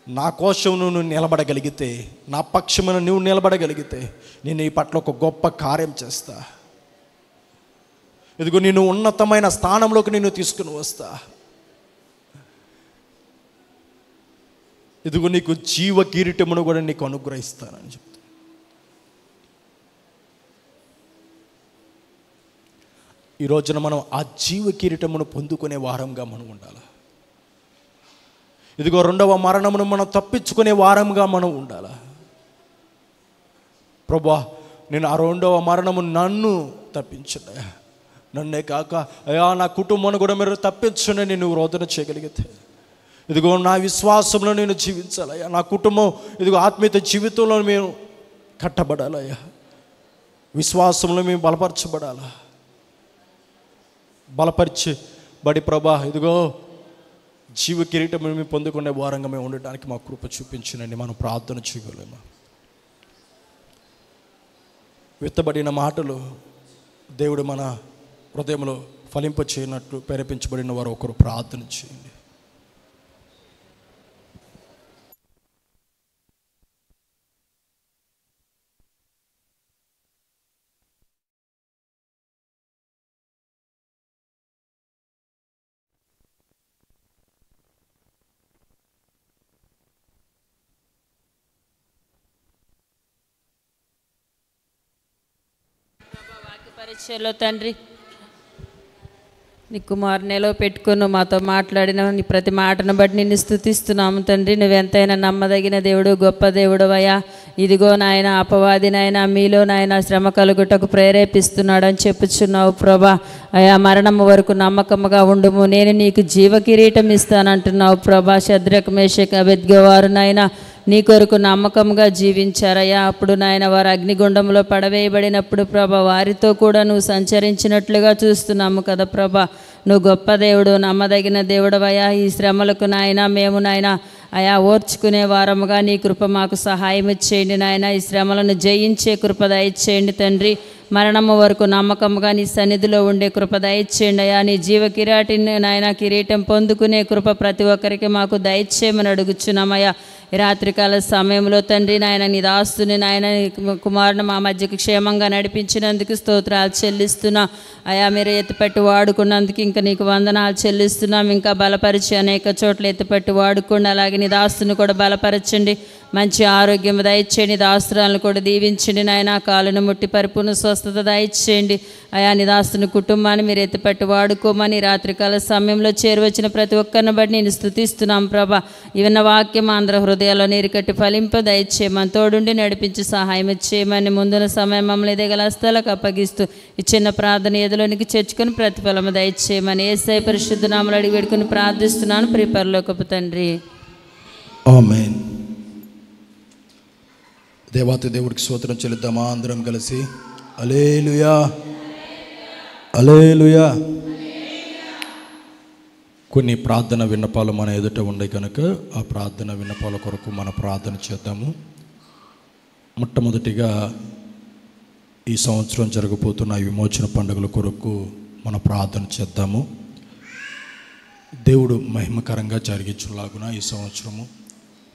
నా కోసం నువ్వు నిలబడగలిగితే, నా పక్షమును నువ్వు నిలబడగలిగితే నేను నీ పట్ల ఒక గొప్ప కార్యం చేస్తా. ఇదిగో నేను ఉన్నతమైన స్థానంలోకి నిన్ను తీసుకుని వస్తా. ఇదిగో నీకు జీవ కిరీటమును కూడా నీకు అనుగ్రహిస్తానని చెప్తా. ఈ రోజున మనం ఆ జీవ కిరీటమును పొందుకునే వారంగా మనం ఉండాలి. ఇదిగో రెండవ మరణమును మనం తప్పించుకునే వారంగా మనం ఉండాలి. ప్రభువా, నేను ఆ రెండవ మరణము నన్ను తప్పించండి, నన్నే కాక అయ్యా నా కుటుంబాన్ని కూడా మీరు తప్పించండి నేను రోదన చేయగలిగితే, ఇదిగో నా విశ్వాసంలో నేను జీవించాలయ్యా, నా కుటుంబం ఇదిగో ఆత్మీయత జీవితంలో మేము కట్టబడాలయ్యా, విశ్వాసంలో మేము బలపరచబడాలా. బలపరిచబడి ప్రభా ఇదిగో జీవ కిరీటం మేము పొందుకునే వారంగా మేము ఉండటానికి మా కృప చూపించండి. మనం ప్రార్థన చేయగలమా? విత్తబడిన మాటలు దేవుడు మన హృదయంలో ఫలింప చేయనట్లు ప్రేరేపించబడిన వారు ఒకరు ప్రార్థన చేయండి. పరిచయలో తండ్రి, నీ కుమారునిలో పెట్టుకుని మాతో మాట్లాడిన నీ ప్రతి మాటను బట్టి నిన్ను స్తుతిస్తున్నాము తండ్రి. నువ్వెంతైనా నమ్మదగిన దేవుడు, గొప్ప దేవుడు అయ్యా. ఇదిగో నాయన అపవాది నాయన మీలో నాయన శ్రమ కలుగుటకు ప్రేరేపిస్తున్నాడు అని చెప్పుచున్నావు ప్రభా. అయా మరణము వరకు నమ్మకముగా ఉండుము, నేను నీకు జీవ కిరీటం ఇస్తానంటున్నావు ప్రభా. శద్రక్ మేషక్ అబేద్గో వారు నాయన నీ కొరకు నమ్మకంగా జీవించారయ్యా. అప్పుడు నాయన వారు అగ్నిగుండంలో పడవేయబడినప్పుడు ప్రభా వారితో కూడా నువ్వు సంచరించినట్లుగా చూస్తున్నాము కదా ప్రభా. నువ్వు గొప్ప దేవుడు, నమ్మదగిన దేవుడవయ్యా. ఈ శ్రమలకు నాయన మేము నాయన అయా ఓర్చుకునే వారముగా నీ కృప మాకు సహాయం ఇచ్చేయండి నాయన. ఈ శ్రమలను జయించే కృప దయచేయండి తండ్రి. మరణము వరకు నమ్మకముగా నీ సన్నిధిలో ఉండే కృప దయచేయండి అయ్యా. నీ జీవ కిరీటిని నాయన కిరీటం పొందుకునే కృప ప్రతి ఒక్కరికి మాకు దయచేయమని అడుగుచున్నామయ్యా. ఈ రాత్రికాల సమయంలో తండ్రి నాయన నీ దాస్తుని నాయన కుమారుని మా మధ్యకు క్షేమంగా నడిపించినందుకు స్తోత్రాలు చెల్లిస్తున్నా అయా. మీరు ఎత్తిపెట్టి వాడుకున్నందుకు ఇంకా నీకు వందనాలు చెల్లిస్తున్నాం. ఇంకా బలపరిచి అనేక చోట్ల ఎత్తిపెట్టి వాడుకోండి. అలాగే నీ దాస్తుని కూడా బలపరచండి, మంచి ఆరోగ్యం దయచేయండి. దాస్తురాలను కూడా దీవించండి నాయన. కాలును ముట్టి పరిపూర్ణ స్వస్థత దయచేయండి అయా. నీ దాస్తుని కుటుంబాన్ని మీరు ఎత్తిపెట్టి వాడుకోమని రాత్రికాల సమయంలో చేరువచ్చిన ప్రతి ఒక్కరిని బట్టి నేను స్తుతిస్తున్నాం ప్రభా. ఇవన్న వాక్యం ఆంధ్ర హృదయాల్లో నీరు కట్టి ఫలింప దయచేయమని, తోడుండి నడిపించి సహాయం చేయమని, ముందున్న సమయం మమ్మల్ని ఎదగల స్థలకు అప్పగిస్తూ ఈ చిన్న ప్రార్థన ఎదులోనికి చేర్చుకొని ప్రతిఫలము దయచేయమని యేసయ్య పరిశుద్ధ నామములో అడిగి వేడుకొని ప్రార్థిస్తున్నాను ప్రియ పరలోకపు తండ్రి. ఆమేన్. దేవాతి దేవుడికి స్తోత్రం చెల్లిద్దామా అందరం కలిసి? హల్లెలూయా, హల్లెలూయా. కొన్ని ప్రార్థన విన్నపాలు మన ఎదుట ఉన్నాయి కనుక ఆ ప్రార్థన విన్నపాల కొరకు మన ప్రార్థన చేద్దాము. మొట్టమొదటిగా ఈ సంవత్సరం జరగబోతున్న విమోచన పండుగల కొరకు మన ప్రార్థన చేద్దాము. దేవుడు మహిమకరంగా జరిగించులాగున ఈ సంవత్సరము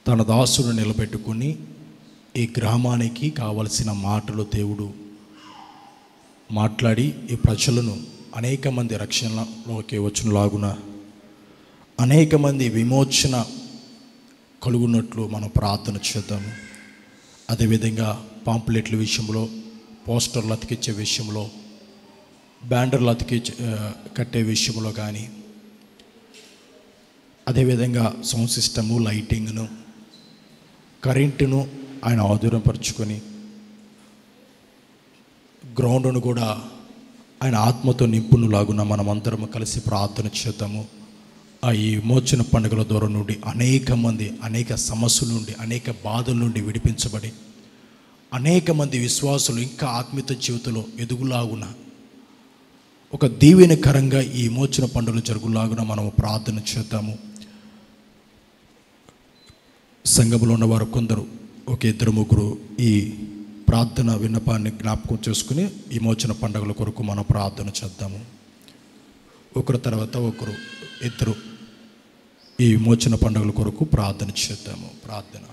తన దాసును నిలబెట్టుకుని ఈ గ్రామానికి కావలసిన మాటలు దేవుడు మాట్లాడి ఈ ప్రజలను అనేక మంది రక్షణలోకి వచ్చినలాగున అనేక మంది విమోచన కలుగున్నట్లు మనం ప్రార్థన చేద్దాము. అదేవిధంగా పాంప్లెట్ల విషయంలో, పోస్టర్లు అతికించే విషయంలో, బ్యానర్లు కట్టే విషయంలో కానీ, అదేవిధంగా సౌండ్ సిస్టము, లైటింగ్ను, కరెంటును ఆయన ఆధుర్యపరుచుకొని గ్రౌండ్ను కూడా ఆయన ఆత్మతో నింపునులాగున మనమందరం కలిసి ప్రార్థన చేద్దాము. ఆ ఈ విమోచన పండుగల ద్వారా నుండి అనేక మంది అనేక సమస్యల నుండి, అనేక బాధల నుండి విడిపించబడి అనేక మంది విశ్వాసులు ఇంకా ఆత్మీయ జీవితంలో ఎదుగులాగున ఒక దీవెనకరంగా ఈ విమోచన పండుగలు జరుగులాగున మనము ప్రార్థన చేద్దాము. సంఘములో ఉన్నవారు కొందరు ఒక 2-3 ఈ ప్రార్థన విన్నపాన్ని జ్ఞాపకం చేసుకుని విమోచన పండుగల కొరకు మనం ప్రార్థన చేద్దాము. ఒకరి తర్వాత ఒకరు 2 ఈ విమోచన పండుగల కొరకు ప్రార్థన చేద్దాము. ప్రార్థన.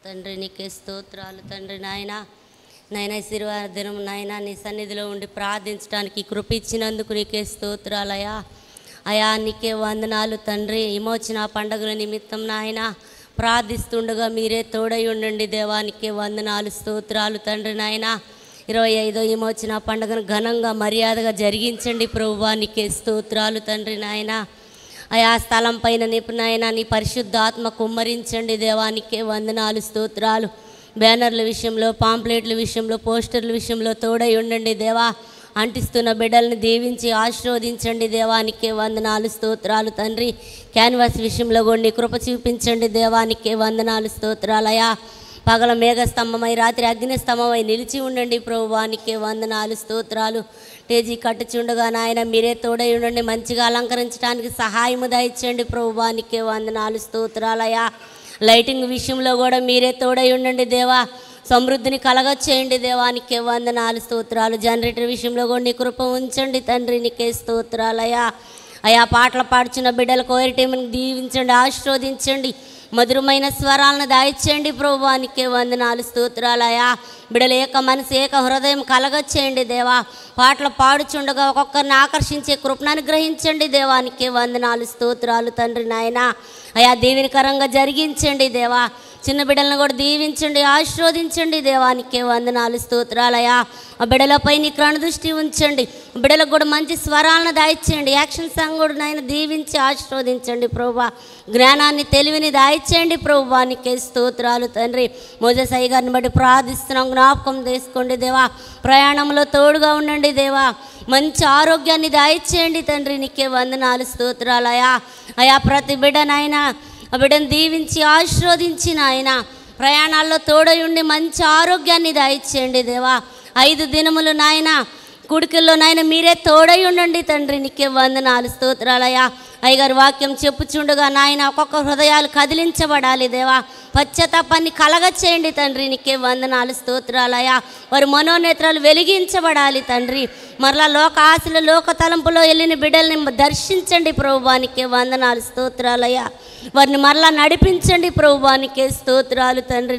తండ్రి నీకే స్తోత్రాలు తండ్రి. నాయన శిర్వాదినం నాయన నీ సన్నిధిలో ఉండి ప్రార్థించడానికి కృప ఇచ్చినందుకు నీకే స్తోత్రాలయా. అయా నీకే వందనాలు తండ్రి. విమోచన పండుగల నిమిత్తం నాయన ప్రార్థిస్తుండగా మీరే తోడై ఉండండి దేవానికే వందనాలు స్తోత్రాలు తండ్రి. నాయన 25వ విమోచన పండుగను ఘనంగా మర్యాదగా జరిగించండి ప్రభువా, నీకే స్తోత్రాలు తండ్రి. నాయన అయా స్థలం పైన నాయన నీ పరిశుద్ధాత్మ కుమ్మరించండి దేవానికే వందనాలు స్తోత్రాలు. బ్యానర్ల విషయంలో, పాంప్లెట్ల విషయంలో, పోస్టర్ల విషయంలో తోడై ఉండండి దేవా. అంటిస్తున్న బిడ్డల్ని దీవించి ఆశీర్వదించండి దేవానికే వందనాలు స్తోత్రాలు తండ్రి. క్యాన్వాస్ విషయంలో కూడా నీ కృప చూపించండి దేవానికే వందనాలు స్తోత్రాలయా. పగల మేఘస్తంభమై రాత్రి అగ్నిస్తంభమై నిలిచి ఉండండి ప్రభువానికే వందనాలు స్తోత్రాలు. టేజీ కట్టుచుండగా నాయన మీరే తోడై ఉండండి, మంచిగా అలంకరించడానికి సహాయము దయచేయండి ప్రభువానికే వందనాలు స్తోత్రాలయా. లైటింగ్ విషయంలో కూడా మీరే తోడై ఉండండి దేవా. సమృద్ధిని కలగచేయండి దేవానికే వందనాలు స్తోత్రాలు. జనరేటర్ విషయంలో కూడా నీ కృప ఉంచండి తండ్రి, నీకే స్తోత్రాలయా. అయా పాటలు పాడుచున్న బిడ్డల కోరి టీంని దీవించండి, ఆశీర్వదించండి. మధురమైన స్వరాలను దాయిచేయండి ప్రభువానికే వందనాలు స్తోత్రాలయా. బిడల ఏక మనసు ఏక హృదయం కలగచేయండి దేవా. పాటలు పాడుచుండగా ఒక్కొక్కరిని ఆకర్షించే కృపను అనుగ్రహించండి దేవానికే వందనాలు స్తోత్రాలు తండ్రి. నాయన అయా దీవెనకరంగా జరిగించండి దేవా. చిన్న బిడ్డలను కూడా దీవించండి, ఆశీర్వదించండి దేవానికే వందనాలు స్తోత్రాలయా. ఆ బిడ్డలపై నీ కనుదృష్టి ఉంచండి. బిడ్డలకు కూడా మంచి స్వరాలను దాయిచేయండి. యాక్షన్ సాంగ్ కూడా నాయన దీవించి ఆశీర్వదించండి ప్రభువా. జ్ఞానాన్ని తెలివిని దాయిచేయండి ప్రభువానికే స్తోత్రాలు తండ్రి. మోజెస్ అయ్య గారిని బట్టి ప్రార్థిస్తున్నాం, జ్ఞాపకం చేసుకోండి దేవా. ప్రయాణంలో తోడుగా ఉండండి దేవా. మంచి ఆరోగ్యాన్ని దాయిచేయండి తండ్రి, నీకే వందనాలు స్తోత్రాలయా. అయా ప్రతి బిడ్డ నాయన ఆ బిడ్డను దీవించి ఆశీర్వదించి నాయన ప్రయాణాల్లో తోడై ఉండి మంచి ఆరోగ్యాన్ని దాయిచేయండి దేవా. 5 దినములు నాయన కుడికిల్లో నాయన మీరే తోడై ఉండండి తండ్రి, నీకే వందనాలు స్తోత్రాలయా. అయ్యగారు వాక్యం చెప్పుచుండగా నాయన ఒక్కొక్క హృదయాలు కదిలించబడాలి దేవా. పశ్చాత్తాపాన్ని కలగచేయండి తండ్రి, నీకే వందనాలు స్తోత్రాలయా. వారి మనోనేత్రాలు వెలిగించబడాలి తండ్రి. మరలా లోక ఆశలు లోక తలంపులో వెళ్ళిన బిడ్డల్ని దర్శించండి ప్రభువానికే వందనాలు స్తోత్రాలయా. వారిని మరలా నడిపించండి ప్రభువానికే స్తోత్రాలు తండ్రి.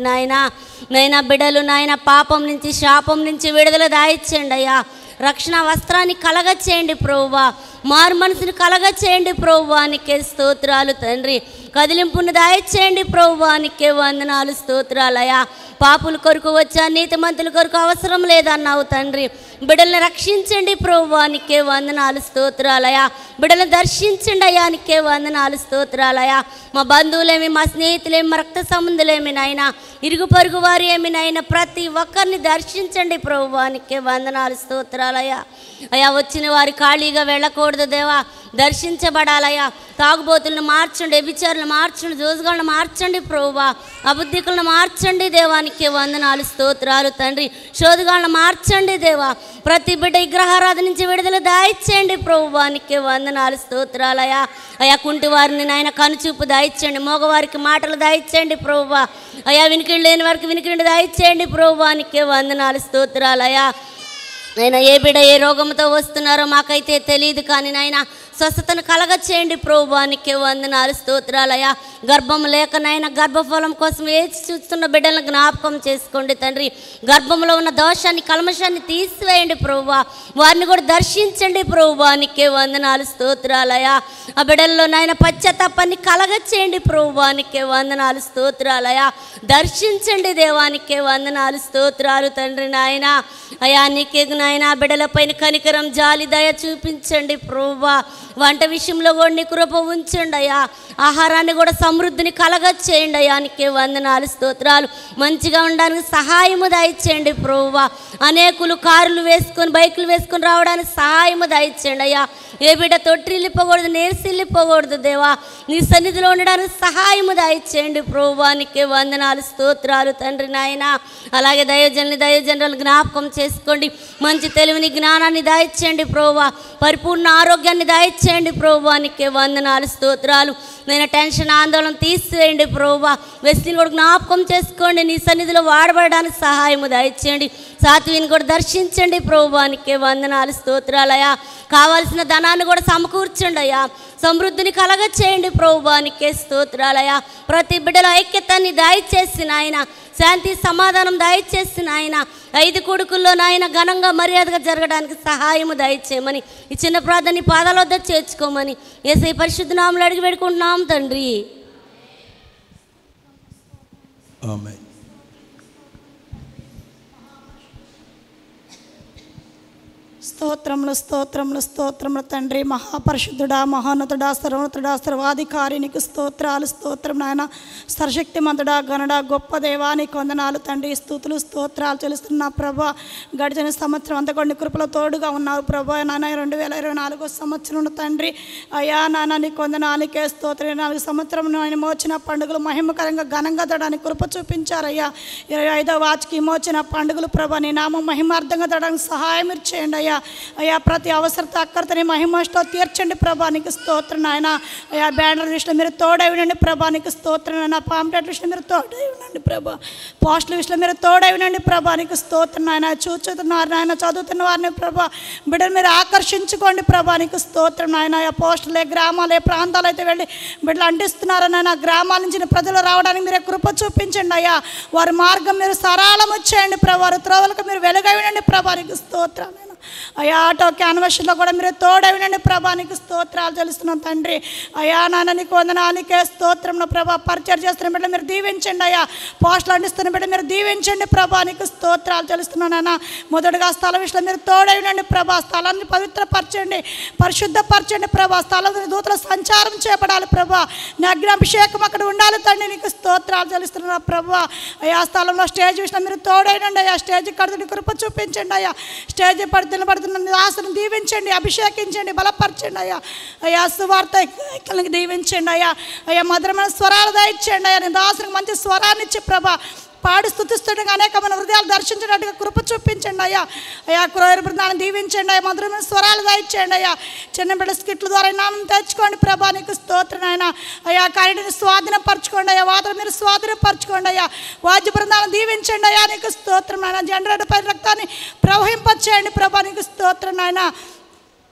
నాయన బిడ్డలు నాయన పాపం నుంచి శాపం నుంచి విడుదల దాయిచ్చండి అయ్యా. రక్షణ వస్త్రాన్ని కలగచేయండి ప్రభువా. మారు మనసుని కలగచేయండి ప్రభువానికే స్తోత్రాలు తండ్రి. కదిలింపును దాయిచేయండి ప్రభువానికే వందనాలు స్తోత్రాలయా. పాపుల కొరకు వచ్చా, నీతిమంతుల కొరకు అవసరం లేదన్నావు తండ్రి. బిడ్డల్ని రక్షించండి ప్రభువానికే వందనాలు స్తోత్రాలయా. బిడ్డలను దర్శించండి అయానికే వందనాలు స్తోత్రాలయా. మా బంధువులేమి, మా స్నేహితులేమి, మా రక్త సంబంధులేమి నాయన, ఇరుగు పొరుగు వారు ఏమి నాయన, ప్రతి ఒక్కరిని దర్శించండి ప్రభువానికే వందనాలు స్తోత్రాలయా. అయా వచ్చిన వారి ఖాళీగా వెళ్ళకూడదు దేవా, దర్శించబడాలయా. తాగుబోతులను మార్చండి, వ్యభిచారులను మార్చండి, జోజుగాళ్ళను మార్చండి ప్రభువా. అబద్ధికులను మార్చండి దేవానికే వందనాలు స్తోత్రాలు తండ్రి. శోధగాళ్ళను మార్చండి దేవా. ప్రతి బిడ్డ విగ్రహారాధన నుంచి విడుదల దాయిచ్చేయండి ప్రభువానికే వందనాలు స్తోత్రాలయా. అయా కుంటి వారిని నాయన కనుచూపు దాయిచ్చేయండి, మగవారికి మాటలు దాయిచ్చేయండి ప్రభువా. అయా వినికిడి లేని వారికి వినికిడి దాయిచ్చేయండి ప్రభువానికే వందనాలు స్తోత్రాలయా. నాయన ఏ బిడ్డ ఏ రోగంతో వస్తున్నారో మాకైతే తెలియదు, కానీ నాయన స్వస్థతను కలగచేయండి ప్రభువానికే వందనాలు స్తోత్రాలయా. గర్భం లేక నాయన గర్భఫలం కోసం వేచి చూస్తున్న బిడ్డలను జ్ఞాపకం చేసుకోండి తండ్రి. గర్భంలో ఉన్న దోషాన్ని కల్మషాన్ని తీసివేయండి ప్రభువా. వారిని కూడా దర్శించండి ప్రభువానికే వందనాలు స్తోత్రాలయా. ఆ బిడ్డల్లో నాయన పశ్చాత్తాపాన్ని కలగచేయండి ప్రభువానికే వందనాలు స్తోత్రాలయా. దర్శించండి దేవానికే వందనాలు స్తోత్రాలు తండ్రి. నాయన అయా నీకే నాయన బిడ్డలపైన కనికరం జాలి దయ చూపించండి ప్రభువా. వంట విషయంలో కూడా నీ కృప ఉంచండి అయ్యా. ఆహారాన్ని కూడా సమృద్ధిని కలగచ్చేయండి అయ్యా. నీకే వందనాలు స్తోత్రాలు. మంచిగా ఉండడానికి సహాయము దయచేయండి ప్రభువా. అనేకులు కారులు వేసుకొని బైకులు వేసుకొని రావడానికి సహాయము దయచేయండి అయ్యా. ఏ బిడ్డ తొట్టిల్లిపోకూడదు, నేర్సిల్లిపోకూడదు దేవా. నీ సన్నిధిలో ఉండడానికి సహాయము దయచేయండి ప్రభువా. నీకే వందనాలు స్తోత్రాలు తండ్రి నాయన. అలాగే దైవజనులు జ్ఞాపకం చేసుకోండి. మంచి తెలివిని జ్ఞానాన్ని దయచేయండి ప్రభువా. పరిపూర్ణ ఆరోగ్యాన్ని దయచేయండి ప్రభువా. నీకే వందనాలు స్తోత్రాలు. నేను టెన్షన్ ఆందోళన తీసివేయండి ప్రభువా. వెస్లీని కూడా జ్ఞాపకం చేసుకోండి. నీ సన్నిధిలో వాడబడడానికి సహాయము దయచేయండి. సాత్విని కూడా దర్శించండి ప్రభువా. నీకే వందనాలు స్తోత్రాలయ్యా. కావాల్సిన ధనాన్ని కూడా సమకూర్చండి అయ్యా. సమృద్ధిని కలగచేయండి ప్రభువా. నీకే స్తోత్రాలయ్యా. ప్రతి బిడ్డలో ఐక్యతని దయచేసిన ఆయన, శాంతి సమాధానం దయచేసిన ఆయన, 5 కొడుకుల్లో నాయన ఘనంగా మర్యాదగా జరగడానికి సహాయము దయచేయమని ఈ చిన్న ప్రార్థన పాదాల వద్ద చేర్చుకోమని యేసయ్య పరిశుద్ధ నామములో అడిగి పెట్టుకుంటున్నాం తండ్రి. ఆమేన్. స్తోత్రములు స్తోత్రములు స్తోత్రములు తండ్రి. మహాపరిశుద్ధుడా, మహోన్నతుడా, సర్వోన్నతుడా, సర్వాధికారి నీకు స్తోత్రాలు స్తోత్రం నాయన. సర్వశక్తిమంతుడా, గణుడా, గొప్ప దేవా నీకు వందనాలు తండ్రి. స్తుతులు స్తోత్రాలు చెల్లిస్తున్నా ప్రభా. గడిచిన సంవత్సరం అంతా కొన్ని కృపలో తోడుగా ఉన్నావు ప్రభా నాయన. 2024 సంవత్సరం తండ్రి అయ్యా నాన్న నీకు వందనానికే స్తోత్రం. 24 సంవత్సరం ఆయన మోచిన పండుగలు మహిమకరంగా ఘనంగా తడడానికి కృప చూపించారయ్యా. 25వ వాచ్కి మోచిన పండుగలు ప్రభా నీ నామం మహిమార్థంగా తడడానికి సహాయం ఇచ్చేయండి అయ్యా. అయ్యా ప్రతి అవసరత అక్కర్తని మహిమతో తీర్చండి ప్రభా. నీకు స్తోత్రం నాయన. అయ్యా బ్యానర్ విషయంలో మీరు తోడై ఉండండి ప్రభా. నీకు స్తోత్రం నాయన. పాంప్లెట్ విషయంలో మీరు తోడై ఉండండి ప్రభా. పోస్టుల విషయంలో మీరు తోడై ఉండండి ప్రభా. నీకు స్తోత్రం నాయన. చూస్తున్నారు నాయన, చదువుతున్న వారిని ప్రభా బిడ్డలు మీరు ఆకర్షించుకోండి ప్రభా. నీకు స్తోత్రం నాయన. ఆ పోస్టులే గ్రామాలే ప్రాంతాలు అయితే వెళ్ళి బిడ్డలు అంటిస్తున్నారు నాయన. గ్రామాల నుంచి ప్రజలు రావడానికి మీరు కృప చూపించండి అయ్యా. వారి మార్గం మీరు సరళం వచ్చేయండి ప్రభా. వారి త్రోవలకు మీరు వెలుగై ఉండండి ప్రభా. నీకు స్తోత్రం అయ్యా. ఆటో క్యాన్వర్స్లో కూడా మీరు తోడై ఉండండి ప్రభా. నీకు స్తోత్రాలు తెలుస్తున్నాం తండ్రి. అయ్యా నాన్న నీకు వందనానికే స్తోత్రం ప్రభా. పరిచయం చేస్తున్న బిడ్డ మీరు దీవించండి అయ్యా. పోస్టులు అందిస్తున్న బిడ్డ మీరు దీవించండి ప్రభా. నీకు స్తోత్రాలు తెలుస్తున్నాను నాన్న. మొదటగా స్థలం విషయంలో మీరు తోడై ఉండండి ప్రభా. స్థలాన్ని పవిత్రపరచండి, పరిశుద్ధపరచండి ప్రభా. స్థలంలో దూతల సంచారం చేపడాలి ప్రభా. నీ అగ్నాభిషేకం అక్కడ ఉండాలి తండ్రి. నీకు స్తోత్రాలు తెలుస్తున్నా ప్రభా. అయ్యా స్థలంలో స్టేజ్ విషయంలో మీరు తోడై ఉండండి అయ్యా. స్టేజ్ కడుతుని కృప చూపించండి అయ్యా. స్టేజ్ పడుతున్న ఆశను దీవించండి, అభిషేకించండి, బలపరచండి అయ్యా. అయ్యా సువార్త దీవించండి అయ్యా. అయ్యా మధురమైన స్వరాలు దయచేయండి అయ్యా. నేను దాసునికి మంచి స్వరాన్ని ఇచ్చి ప్రభా పాడి స్తుతిస్తుండగా అనేకమైన హృదయాలు దర్శించినట్టుగా కృప చూపించండి అయ్యా. అయ్యా క్రోయర్ బృందాన్ని దీవించండి అయ్యా. మధురమైన స్వరాలు దయచేయండి అయ్యా. చిన్న బిడ్డ స్కిట్ల ద్వారా నామం తెచ్చుకోండి ప్రభా. నీకు స్తోత్రం నాయన. అయ్యా కరెంటుని స్వాధీనపరచుకోండి అయ్యా. వాదన మీరు స్వాధీనపరచుకోండి అయ్యా. వాద్య బృందాలను దీవించండి అయ్యా. నీకు స్తోత్రం నాయన. జనరేటర్ పై రక్తాన్ని ప్రవహింపచేయండి ప్రభా. నీకు స్తోత్రం నాయన.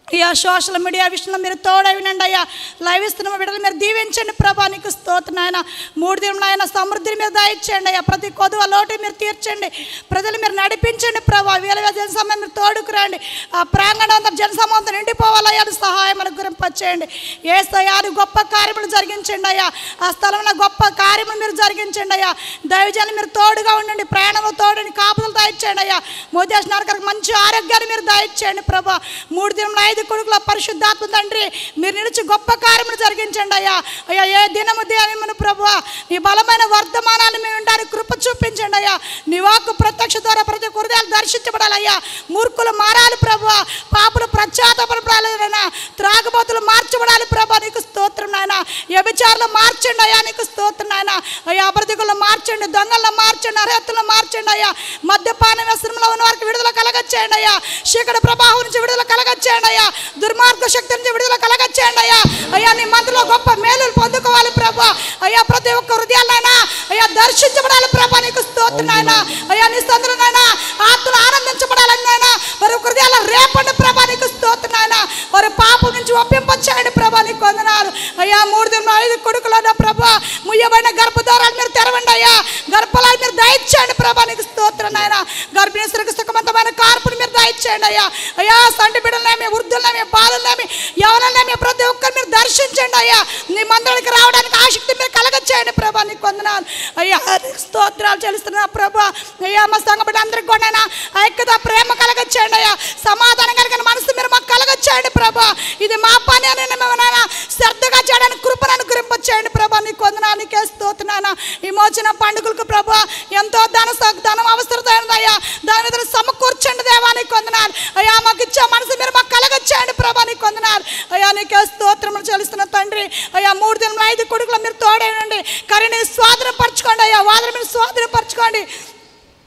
అయ్యా సోషల్ మీడియా విషయంలో మీరు తోడై వినండి అయ్యా. లైవ్ ఇస్తున్న బిడ్డలు మీరు దీవించండి ప్రభా. నీకు స్తోత్రం నాయన. 3 దినం ఆయన సమృద్ధిని మీరు దయచేయండి అయ్యా. ప్రతి కొదువ లోటు మీరు తీర్చండి. ప్రజలు మీరు నడిపించండి ప్రభా. వేల జనసమయం మీరు తోడుకురండి. ఆ ప్రాంగణం అంతా జనసమూహంతో నిండిపోవాలయ్యా. సహాయం అనుగ్రహింపచేయండి. యేసయ్య గొప్ప కార్యములు జరిగించండి అయ్యా. ఆ స్థలంలో గొప్ప కార్యములు మీరు జరిగించండి అయ్యా. దైవజనులు మీరు తోడుగా ఉండండి. ప్రయాణంలో తోడుని కాపుదలు దయచేయండి అయ్యా. మోదేశనానికి మంచి ఆరోగ్యాన్ని మీరు దయచేయండి ప్రభా. 3 దినం 5 కొడుకుల పరిశుద్ధాత్మ తండ్రి మీరు నిలిచి గొప్ప కార్యములు జరిగించండి అయ్యా. అయ్యా ఏ దినము దినమును ప్రభువా నీ బలమైన వర్ధమానాలు మీరు ఉండడానికి కృప చూపించండి అయ్యా. నీ వాక్కు ప్రత్యక్ష ద్వారా ప్రతి హృదయాలు దర్శించబడాలయ్యా. మూర్ఖులు మారాలి ప్రభువా. పాపులు ప్రత్యాతపడాలైనా, త్రాగుబోతులు మార్చబడాలి ప్రభా. నీకు స్తోత్రం నాయన. వ్యభిచారులు మార్చండి అయ్యా. నీకు స్తోత్రం నాయన. అయ్యా అపరాధికులను మార్చండి, దొంగలను మార్చండి, అర్హతలను మార్చండి అయ్యా. మద్యపాన వ్యసనంలో ఉన్న వారికి విడుదల కలగచ్చేయండి అయ్యా. చీకటి ప్రభావం నుంచి విడుదల కలగచ్చేయండి అయ్యా. దుర్మార్గ శక్తి నుంచి విడుదల కలగచ్చేయండి అయ్యా. అయ్యా నీ మందులో గొప్ప మేలులు పొందుకోవాలి ప్రభా. అయ్యా ప్రతి ఒక్క హృదయాలైనా అయ్యా దర్శించబడాలి ప్రభా. నీకు స్తోత్రం నాయన. అయ్యా నీ సందులనైనా ఆత్మలు ఆనందించబడాలని నాయన. వారి హృదయాల రేపండి ప్రభా. నీకు స్తోత్రం నాయన. వారి పాపం నుంచి ఒప్పింపచేయండి ప్రభా. నీకు వందనాలు అయ్యా. 3 దినం 5 కొడుకులు ప్రభా. ముయ్యబడిన గర్భద్వారాలు మీరు తెరవండి అయ్యా. గర్భాలను మీరు దయచేయండి ప్రభా. నీకు స్తోత్రం నాయన. గర్భిణీ స్త్రీకి సుఖవంతమైన కార్పుని మీరు దయచేయండి అయ్యా. అయ్యా సంటి బిడ్డలనేమి, వృద్ధులనేమి, బాలులనేమి, యవనులనేమి ప్రతి ఒక్కరు మీరు దర్శించండి అయ్యా. నీ మందిరానికి రావడానికి ఆసక్తి మీరు కలగచ్చేయండి ప్రభా. నీకు వందనాలు అయ్యా. స్తోత్రాలు చెల్లిస్తున్నా ప్రభా. అయ్యా మా సంఘ బిడ్డ అందరికి కూడా ఐక్యత ప్రేమ కలగచ్చేయండి అయ్యా. సమాధానం కలిగిన మనసు మీరు మాకు కలగచ్చేయండి ప్రభా. ఇది మా పని అని నాయన శ్రద్ధగా చేయడానికి కృపను అనుగ్రహింపచేయండి ప్రభా. నీకు వందనానికే స్తోత్రాలు. విమోచన పండుగలకు ప్రభా ఎంతో ధనం అవసరం అయ్యా, దాని మీద సమకూర్చండి దేవా. నీకు వందనాలు అయ్యా. మాకు ఇచ్చే మనసు మీరు మాకు కలగచ్చేయండి ప్రభా. నీకు వందనాలు అయ్యా. నీకే స్తోత్రములు చెల్లిస్తున్న తండ్రి అయ్యా. 3 దినం 5 కొడుకులు మీరు తోడేయండి. కానీ స్వాధీనపరచుకోండి అయ్యా. వాదన మీరు స్వాధీనపరచుకోండి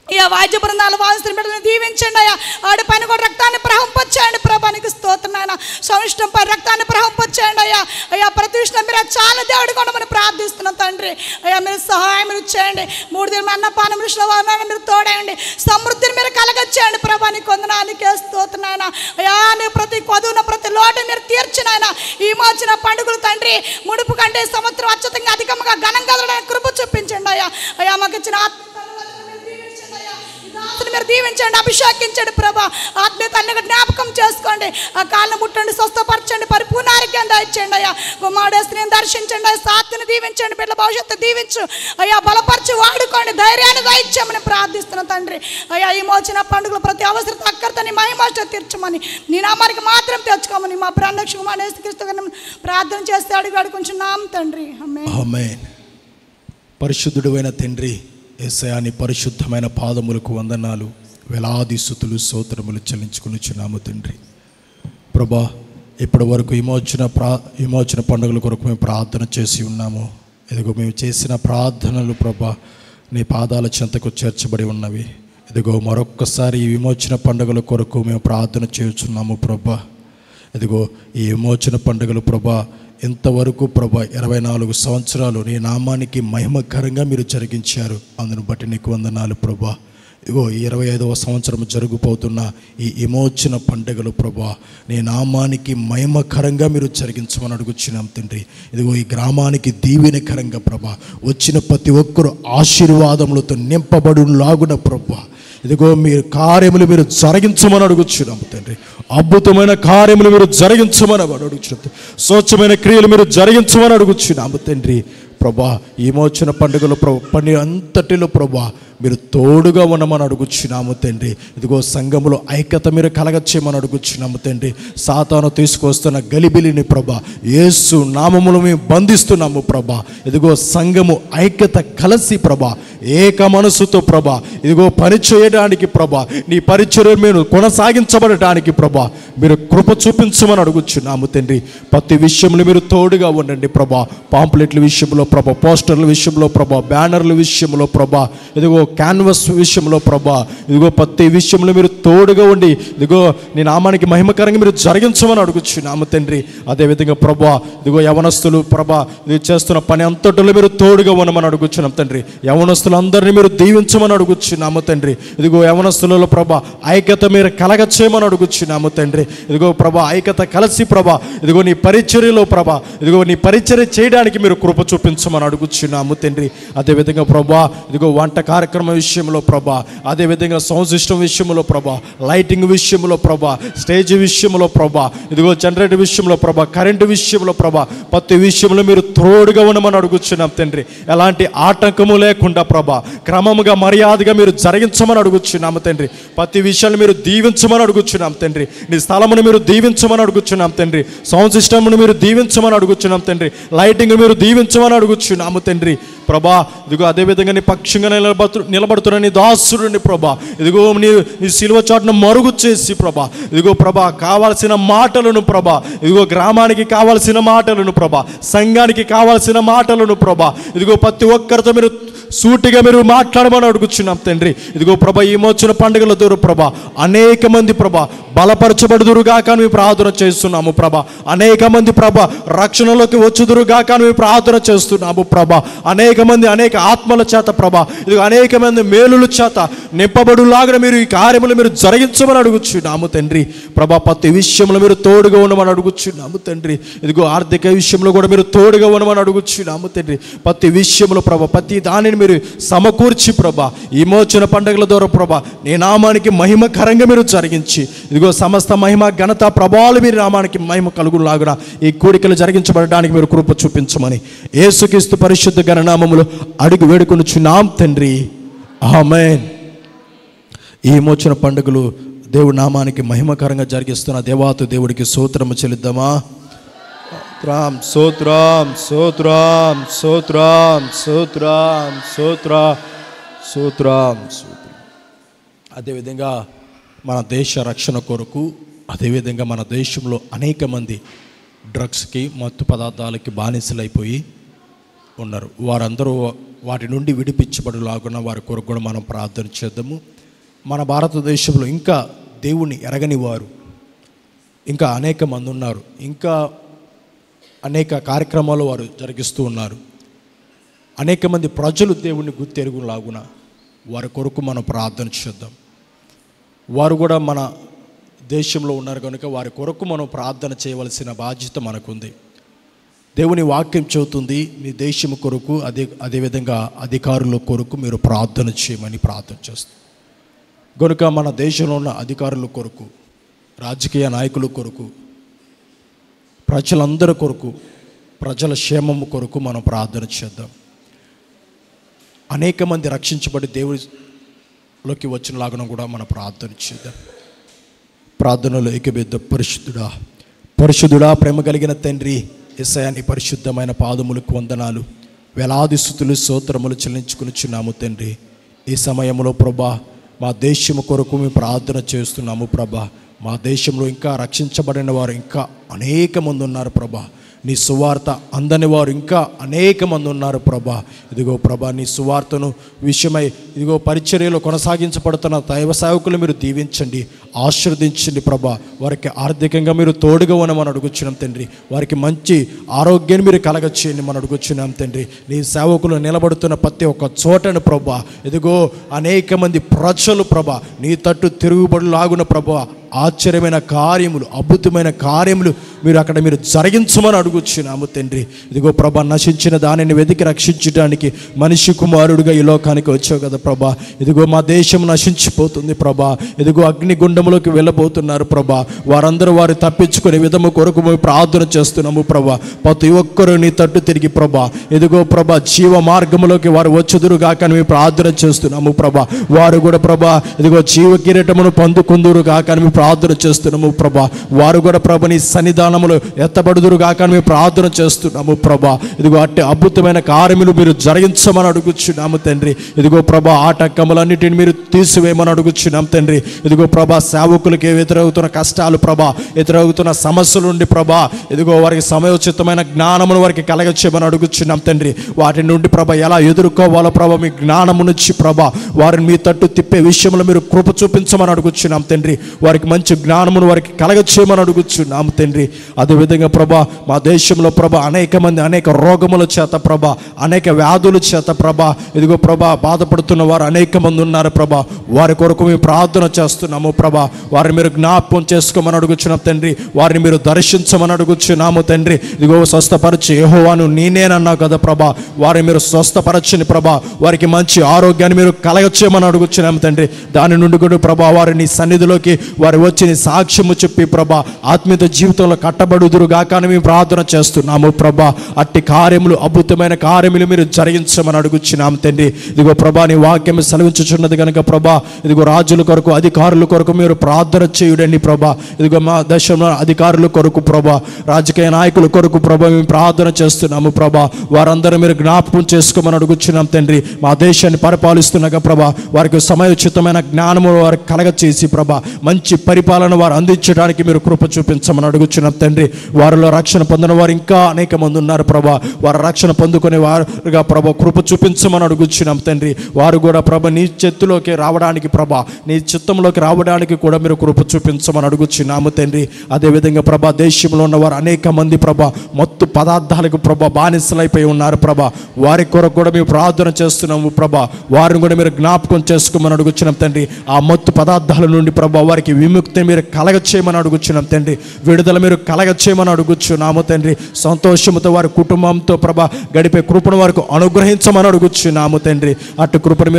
అయ్యా. వాద్య బృందాలు వాదిస్తున్న బిడ్డలను దీవించండి అయ్యా. ఆడి పైన కూడా రక్తాన్ని ప్రవహింపచేయండి ప్రభా. నీకు స్తోత్రం నాయన. సౌష్టం పై రక్తాన్ని ప్రవహింపచేయండి అయ్యా. అయ్యా ప్రతి విషయంలో మీరు చాలా దేవుడి కూడా మనం ప్రార్థిస్తున్నాం తండ్రి అయ్యా. మీరు సహాయం చేయండి. 3 దినం అన్నపానం విషయంలో మీరు తోడేయండి. సమృద్ధిని మీరు కలగచ్చేయండి ప్రభా. నీకు వందనానికే స్తోత్రం నాయన అయ్యా. నీ ప్రతి కొదువున ప్రతి లోటు మీరు తీర్చినాయన. ఈ మోచిన పండుగలు తండ్రి ముడుపు కంటే సంవత్సరం అత్యంతంగా అధికంగా ఘనంగా కృప చూపించండి అయ్యా. అయ్యా మాకు ఇచ్చిన మీరు దీవించండి, అభిషేకించండి ప్రభా. ఆత్మీయత అన్ని జ్ఞాపకం చేసుకోండి. ఆ కాళ్ళను ముట్టండి, స్వస్థపరచండి, పరిపూర్ణ ఆరోగ్యం దయచేయండి అయ్యా. కుమారుడేశ్వరిని దర్శించండి అయ్యా. సాత్విని దీవించండి, బిడ్డల భవిష్యత్తు దీవించు అయ్యా. బలపరిచి వాడుకోండి, ధైర్యాన్ని దయచేయమని ప్రార్థిస్తున్నాం తండ్రి అయ్యా. ఈ మోచిన పండుగలు ప్రతి అవసరం అక్కడితో నీ మహిమాష్ట తీర్చమని, నీ నామానికి మాత్రం తెచ్చుకోమని మా ప్రాణరక్షకుడు యేసుక్రీస్తు ప్రార్థన చేస్తే అడిగి అడుగుచున్నాం తండ్రి. ఆమేన్. పరిశుద్ధుడైన తండ్రి యేసయ్యా, నీ పరిశుద్ధమైన పాదములకు వందనాలు, వేలాది స్తుతులు స్తోత్రములు చెల్లించుకొనుచున్నాము తండ్రి. ప్రభా, ఇప్పటి వరకు విమోచన పండుగల కొరకు మేము ప్రార్థన చేసి ఉన్నాము. ఇదిగో మేము చేసిన ప్రార్థనలు ప్రభా నీ పాదాల చెంతకు చేర్చబడి ఉన్నవి. ఇదిగో మరొక్కసారి ఈ విమోచన పండుగల కొరకు మేము ప్రార్థన చేస్తున్నాము ప్రభా. ఇదిగో ఈ విమోచన పండుగలు ప్రభా ఇంతవరకు ప్రభా 24 సంవత్సరాలు నీ నామానికి మహిమకరంగా మీరు జరిగించారు. అందును బట్టి నీకు వందనాలు ప్రభా. ఇగో 25వ సంవత్సరం జరుగుపోతున్న ఈ విమోచన పండుగలు ప్రభా నీ నామానికి మహిమకరంగా మీరు జరిగించమని అడుగుచున్నాం తండ్రి. ఇదిగో ఈ గ్రామానికి దీవెనకరంగా ప్రభా వచ్చిన ప్రతి ఒక్కరు ఆశీర్వాదములతో నింపబడులాగున ప్రభా ఇదిగో మీరు కార్యములు మీరు జరిగించమని అడుగుచున్నాము తండ్రి. అద్భుతమైన కార్యములు మీరు జరిగించమని అడుగుచున్నాము. స్వచ్ఛమైన క్రియలు మీరు జరిగించమని అడుగుచున్నాము తండ్రి. ప్రభా ఈ విమోచన పండుగలు పని అంతటిలో ప్రభా మీరు తోడుగా ఉండమని అడుగుచున్నాము తండ్రి. ఇదిగో సంఘములో ఐక్యత మీరు కలగచ్చేయమని అడుగుచున్నాము తండ్రి. సాతాను తీసుకొస్తున్న గలిబిలిని ప్రభా యేసు నామములో మేము బంధిస్తున్నాము ప్రభా. ఇదిగో సంఘము ఐక్యత కలిసి ప్రభా ఏక మనసుతో ప్రభా ఇదిగో పని చేయడానికి ప్రభా నీ పరిచర్య మీరు కొనసాగించబడటానికి ప్రభా మీరు కృప చూపించమని అడుగుచున్నాము తండ్రి. ప్రతి విషయంలో మీరు తోడుగా ఉండండి ప్రభా. పాంప్లెట్ల విషయంలో ప్రభా, పోస్టర్ల విషయంలో ప్రభా, బ్యానర్ల విషయంలో ప్రభా, ఇదిగో క్యాన్వస్ విషయంలో ప్రభా ఇదిగో ప్రతి విషయంలో మీరు తోడుగా ఉండి ఇదిగో నీ నామానికి మహిమకరంగా మీరు జరిగించమని అడుగుచున్నాము తండ్రి. అదేవిధంగా ప్రభా ఇదిగో యవనస్తులు ప్రభా ఇది చేస్తున్న పని అంతటిలో మీరు తోడుగా ఉండమని అడుగుచున్నాం తండ్రి. యవనస్తులందరినీ మీరు దీవించమని అడుగుచున్నాము తండ్రి. ఇదిగో యవనస్తులలో ప్రభా ఐక్యత మీరు కలగచేయమని అడుగుచున్నాము తండ్రి. ఇదిగో ప్రభా ఐక్యత కలిసి ప్రభా ఇదిగో నీ పరిచర్యలో ప్రభా ఇదిగో నీ పరిచర్య చేయడానికి మీరు కృప చూపించమని అడుగుచున్నాము తండ్రి. అదేవిధంగా ప్రభా ఇదిగో వంట కార్యక్రమం విషయంలో ప్రభా, అదేవిధంగా సౌండ్ సిస్టమ్ విషయంలో ప్రభా, లైటింగ్ విషయంలో ప్రభా, స్టేజ్ విషయంలో ప్రభా, ఇదిగో జనరేటర్ విషయంలో ప్రభా, కరెంటు విషయంలో ప్రభా ప్రతి విషయంలో మీరు తోడుగా ఉండమని అడుగుచున్నాం తండ్రి. ఎలాంటి ఆటంకము లేకుండా ప్రభా క్రమముగా మర్యాదగా మీరు జరిగించమని అడుగుచున్నాము తండ్రి. ప్రతి విషయాన్ని మీరు దీవించమని అడుగుచున్నాం తండ్రి. నీ స్థలమును మీరు దీవించమని అడుగుచున్నాం తండ్రి. సౌండ్ సిస్టమ్ను మీరు దీవించమని అడుగుచున్నాం తండ్రి. లైటింగ్ మీరు దీవించమని అడుగుచున్నాము తండ్రి. ప్రభా ఇదిగో అదేవిధంగా నీ పక్షంగా నిలబడుతున్న నీ దాసుడిని ప్రభా ఇదిగో నీ సిలువ చాటును మరుగు చేసి ప్రభా ఇదిగో ప్రభా కావాల్సిన మాటలను ప్రభా ఇదిగో గ్రామానికి కావాల్సిన మాటలను ప్రభా సంఘానికి కావాల్సిన మాటలను ప్రభా ఇదిగో ప్రతి ఒక్కరితో మీరు సూటిగా మీరు మాట్లాడమని అడుగుచున్నాం తండ్రి. ఇదిగో ప్రభా ఈ మోచన పండుగల దూరు ప్రభా అనేక మంది ప్రభా బలపరచబడుదురుగాక మేము ప్రార్థన చేస్తున్నాము ప్రభా. అనేక మంది ప్రభా రక్షణలోకి వచ్చుదురుగాక మేము ప్రార్థన చేస్తున్నాము ప్రభా. అనేక మంది అనేక ఆత్మల చేత ప్రభా ఇదిగో అనేక మంది మేలుల చేత నింపబడులాగా మీరు ఈ కార్యములు మీరు జరిగించమని అడుగుచున్నాము తండ్రి. ప్రభా ప్రతి విషయంలో మీరు తోడుగా ఉండమని అడుగుచున్నాము తండ్రి. ఇదిగో ఆర్థిక విషయంలో కూడా మీరు తోడుగా ఉండమని అడుగుచున్నాము తండ్రి. ప్రతి విషయంలో ప్రభా ప్రతి దానిని మీరు సమకూర్చి ప్రభా ఈ మోచన పండుగల ద్వారా ప్రభా నీ నామానికి మహిమకరంగా మీరు జరిగించి ఇదిగో సమస్త మహిమ ఘనత ప్రభావాలు మీరు నామానికి మహిమ కలుగులాగున ఈ కోరికలు జరిగించబడడానికి మీరు కృప చూపించమని యేసుక్రీస్తు పరిశుద్ధ ఘననామములో అడుగు వేడుకొనుచున్నాం తండ్రి. ఆమేన్. ఈ మోచన పండుగలు దేవుడి నామానికి మహిమకరంగా జరిగిస్తున్న దేవాతు దేవుడికి స్తోత్రము చెల్లిద్దామా? స్తోత్రం స్తోత్రం స్తోత్రం స్తోత్రం స్తోత్రం స్తోత్రం స్తోత్రం. అదేవిధంగా మన దేశ రక్షణ కొరకు, అదేవిధంగా మన దేశంలో అనేక మంది డ్రగ్స్కి, మత్తు పదార్థాలకి బానిసలైపోయి ఉన్నారు. వారందరూ వాటి నుండి విడిపించబడులాగున్న వారి కొరకు కూడా మనం ప్రార్థన చేద్దాము. మన భారతదేశంలో ఇంకా దేవుణ్ణి ఎరగని వారు ఇంకా అనేక మంది ఉన్నారు. ఇంకా అనేక కార్యక్రమాలు వారు జరిగిస్తూ ఉన్నారు. అనేక మంది ప్రజలు దేవుణ్ణి గుర్తెరుగులాగున వారి కొరకు మనం ప్రార్థన చేద్దాం. వారు కూడా మన దేశంలో ఉన్నారు కనుక వారి కొరకు మనం ప్రార్థన చేయవలసిన బాధ్యత మనకుంది. దేవుని వాక్యం చెబుతుంది, మీ దేశం కొరకు అదేవిధంగా అధికారుల కొరకు మీరు ప్రార్థన చేయమని ప్రార్థన చేస్తాం. కనుక మన దేశంలో ఉన్న అధికారుల కొరకు, రాజకీయ నాయకుల కొరకు, ప్రజలందరి కొరకు, ప్రజల క్షేమము కొరకు మనం ప్రార్థన చేద్దాం. అనేక మంది రక్షించబడి దేవుడిలోకి వచ్చినలాగా కూడా మనం ప్రార్థన చేద్దాం. ప్రార్థనలో ఏకబిద్ద. పరిశుద్ధుడా, పరిశుద్ధుడా, ప్రేమ కలిగిన తండ్రి యేసయ్యా, నీ పరిశుద్ధమైన పాదములకు వందనాలు, వేలాది స్తుతులు స్తోత్రములు చెల్లించుకునిచున్నాము తండ్రి. ఈ సమయంలో ప్రభా మా దేశము కొరకు మేము ప్రార్థన చేస్తున్నాము ప్రభా. మా దేశంలో ఇంకా రక్షించబడిన వారు ఇంకా అనేక మంది ఉన్నారు ప్రభా. నీ సువార్త అందని వారు ఇంకా అనేక మంది ఉన్నారు ప్రభా. ఇదిగో ప్రభా, నీ సువార్తను విషయమై ఇదిగో పరిచర్యలో కొనసాగించబడుతున్న దైవ సేవకులు మీరు దీవించండి, ఆశీర్వదించండి ప్రభా. వారికి ఆర్థికంగా మీరు తోడుగా ఉండమని అడుగుచున్నాం తండ్రి. వారికి మంచి ఆరోగ్యాన్ని మీరు కలగచేయండి మనం అడుగుచున్నాం తండ్రి. నీ సేవకులు నిలబడుతున్న ప్రతి ఒక్క చోటను ప్రభా, ఇదిగో అనేక మంది ప్రజలు ప్రభా నీ తట్టు తిరుగుబడులాగున ప్రభా ఆశ్చర్యమైన కార్యములు, అద్భుతమైన కార్యములు మీరు జరిగించమని అడుగుచున్నాము తండ్రి. ఇదిగో ప్రభా, నశించిన దానిని వెతికి రక్షించడానికి మనిషి కుమారుడిగా ఈ లోకానికి వచ్చావు కదా ప్రభా. ఇదిగో మా దేశం నశించిపోతుంది ప్రభా. ఇదిగో అగ్నిగుండంలోకి వెళ్ళబోతున్నారు ప్రభా. వారందరూ వారు తప్పించుకునే విధము కొరకు మేము ప్రార్థన చేస్తున్నాము ప్రభా. ప్రతి ఒక్కరూ నీ తట్టు తిరిగి ప్రభా, ఇదిగో ప్రభా జీవ మార్గంలోకి వారు వచ్చుదురుగాక మేము ప్రార్థన చేస్తున్నాము ప్రభా. వారు కూడా ప్రభా ఇదిగో జీవ కిరీటమును పొందుకుందురుగాక మేము ప్రార్థన చేస్తున్నాము ప్రభా. వారు కూడా ప్రభా నీ సన్నిధానములు ఎత్తబడుదురుగాక మేము ప్రార్థన చేస్తున్నాము ప్రభా. ఇదిగో అట్టి అద్భుతమైన కార్యములు మీరు జరిగించమని అడుగుచున్నాము తండ్రి. ఇదిగో ప్రభా ఆటంకములన్నిటిని మీరు తీసివేయమని అడుగుచున్నాం తండ్రి. ఇదిగో ప్రభా సేవకులకి ఎదురవుతున్న కష్టాలు ప్రభా, ఎదురవుతున్న సమస్యల నుండి ప్రభా, ఇదిగో వారికి సమయోచితమైన జ్ఞానమును వారికి కలగచేయమని అడుగుచున్నాం తండ్రి. వాటి నుండి ప్రభా ఎలా ఎదుర్కోవాలో ప్రభా మీ జ్ఞానము నుంచి ప్రభా వారిని మీ తట్టు తిప్పే విషయంలో మీరు కృప చూపించమని అడుగుచున్నాం తండ్రి. వారికి మంచి జ్ఞానమును వారికి కలగచేయమని అడుగుచున్నాము తండ్రి. అదేవిధంగా ప్రభా మా దేశంలో ప్రభా అనేక మంది అనేక రోగముల చేత ప్రభా, అనేక వ్యాధుల చేత ప్రభా, ఇదిగో ప్రభా బాధపడుతున్న వారు అనేక మంది ఉన్నారు ప్రభా. వారి కొరకు మేము ప్రార్థన చేస్తున్నాము ప్రభా. వారిని మీరు జ్ఞాపకం చేసుకోమని అడుగుచున్నాం తండ్రి. వారిని మీరు దర్శించమని అడుగుచున్నాము తండ్రి. ఇదిగో స్వస్థపరిచి యెహోవాను నేనేనన్నావు కదా ప్రభా. వారిని మీరు స్వస్థపరచని ప్రభా, వారికి మంచి ఆరోగ్యాన్ని మీరు కలగచేయమని అడుగుచున్నాము తండ్రి. దాని నుండి కూడా ప్రభా వారిని సన్నిధిలోకి వారు వచ్చి నీ సాక్ష్యము చెప్పి ప్రభా ఆత్మీయ జీవితంలో కట్టబడుదురుగాక అని మేము ప్రార్థన చేస్తున్నాము ప్రభా. అట్టి కార్యములు, అద్భుతమైన కార్యములు మీరు జరిగించమని అడుగుచున్నాము తండ్రి. ఇదిగో ప్రభా నీ వాక్యం సెలవించుచున్నది కనుక ప్రభా, ఇదిగో రాజుల కొరకు, అధికారుల కొరకు మీరు ప్రార్థన చేయుడండి ప్రభా. ఇదిగో మా దేశంలో అధికారుల కొరకు ప్రభా, రాజకీయ నాయకుల కొరకు ప్రభా మేము ప్రార్థన చేస్తున్నాము ప్రభా. వారందరూ మీరు జ్ఞాపకం చేసుకోమని అడుగుచున్నాం తండ్రి. మా దేశాన్ని పరిపాలిస్తున్నాక ప్రభా వారికి సమయోచితమైన జ్ఞానము వారికి కలగచేసి ప్రభా మంచి పరిపాలన వారు అందించడానికి మీరు కృప చూపించమని అడుగుచున్నాం తండ్రి. వారిలో రక్షణ పొందిన వారు ఇంకా అనేక మంది ఉన్నారు ప్రభా. వారు రక్షణ పొందుకునే వారుగా ప్రభా కృప చూపించమని అడుగుచున్నాం తండ్రి. వారు కూడా ప్రభా నీ చేతిలోకి రావడానికి ప్రభా, నీ చిత్తంలోకి రావడానికి కూడా మీరు కృప చూపించమని అడుగుచున్నాము తండ్రి. అదేవిధంగా ప్రభా దేశంలో ఉన్న వారు అనేక మంది ప్రభా మత్తు పదార్థాలకు ప్రభా బానిసలైపోయి ఉన్నారు ప్రభా. వారి కొరకు కూడా మేము ప్రార్థన చేస్తున్నాము ప్రభా. వారిని కూడా మీరు జ్ఞాపకం చేసుకోమని అడుగుచున్నాం తండ్రి. ఆ మత్తు పదార్థాల నుండి ప్రభా వారికి విముక్తిని మీరు కలగచేయమని అడుగుచున్నాం తండ్రి. విడుదల మీరు కలగచేయమని అడుగుచున్నాము తండ్రి. సంతోషంతో వారి కుటుంబంతో ప్రభా గడిపే కృపను వారికి అనుగ్రహించమని అడుగుచున్నాము తండ్రి. అటు కృపను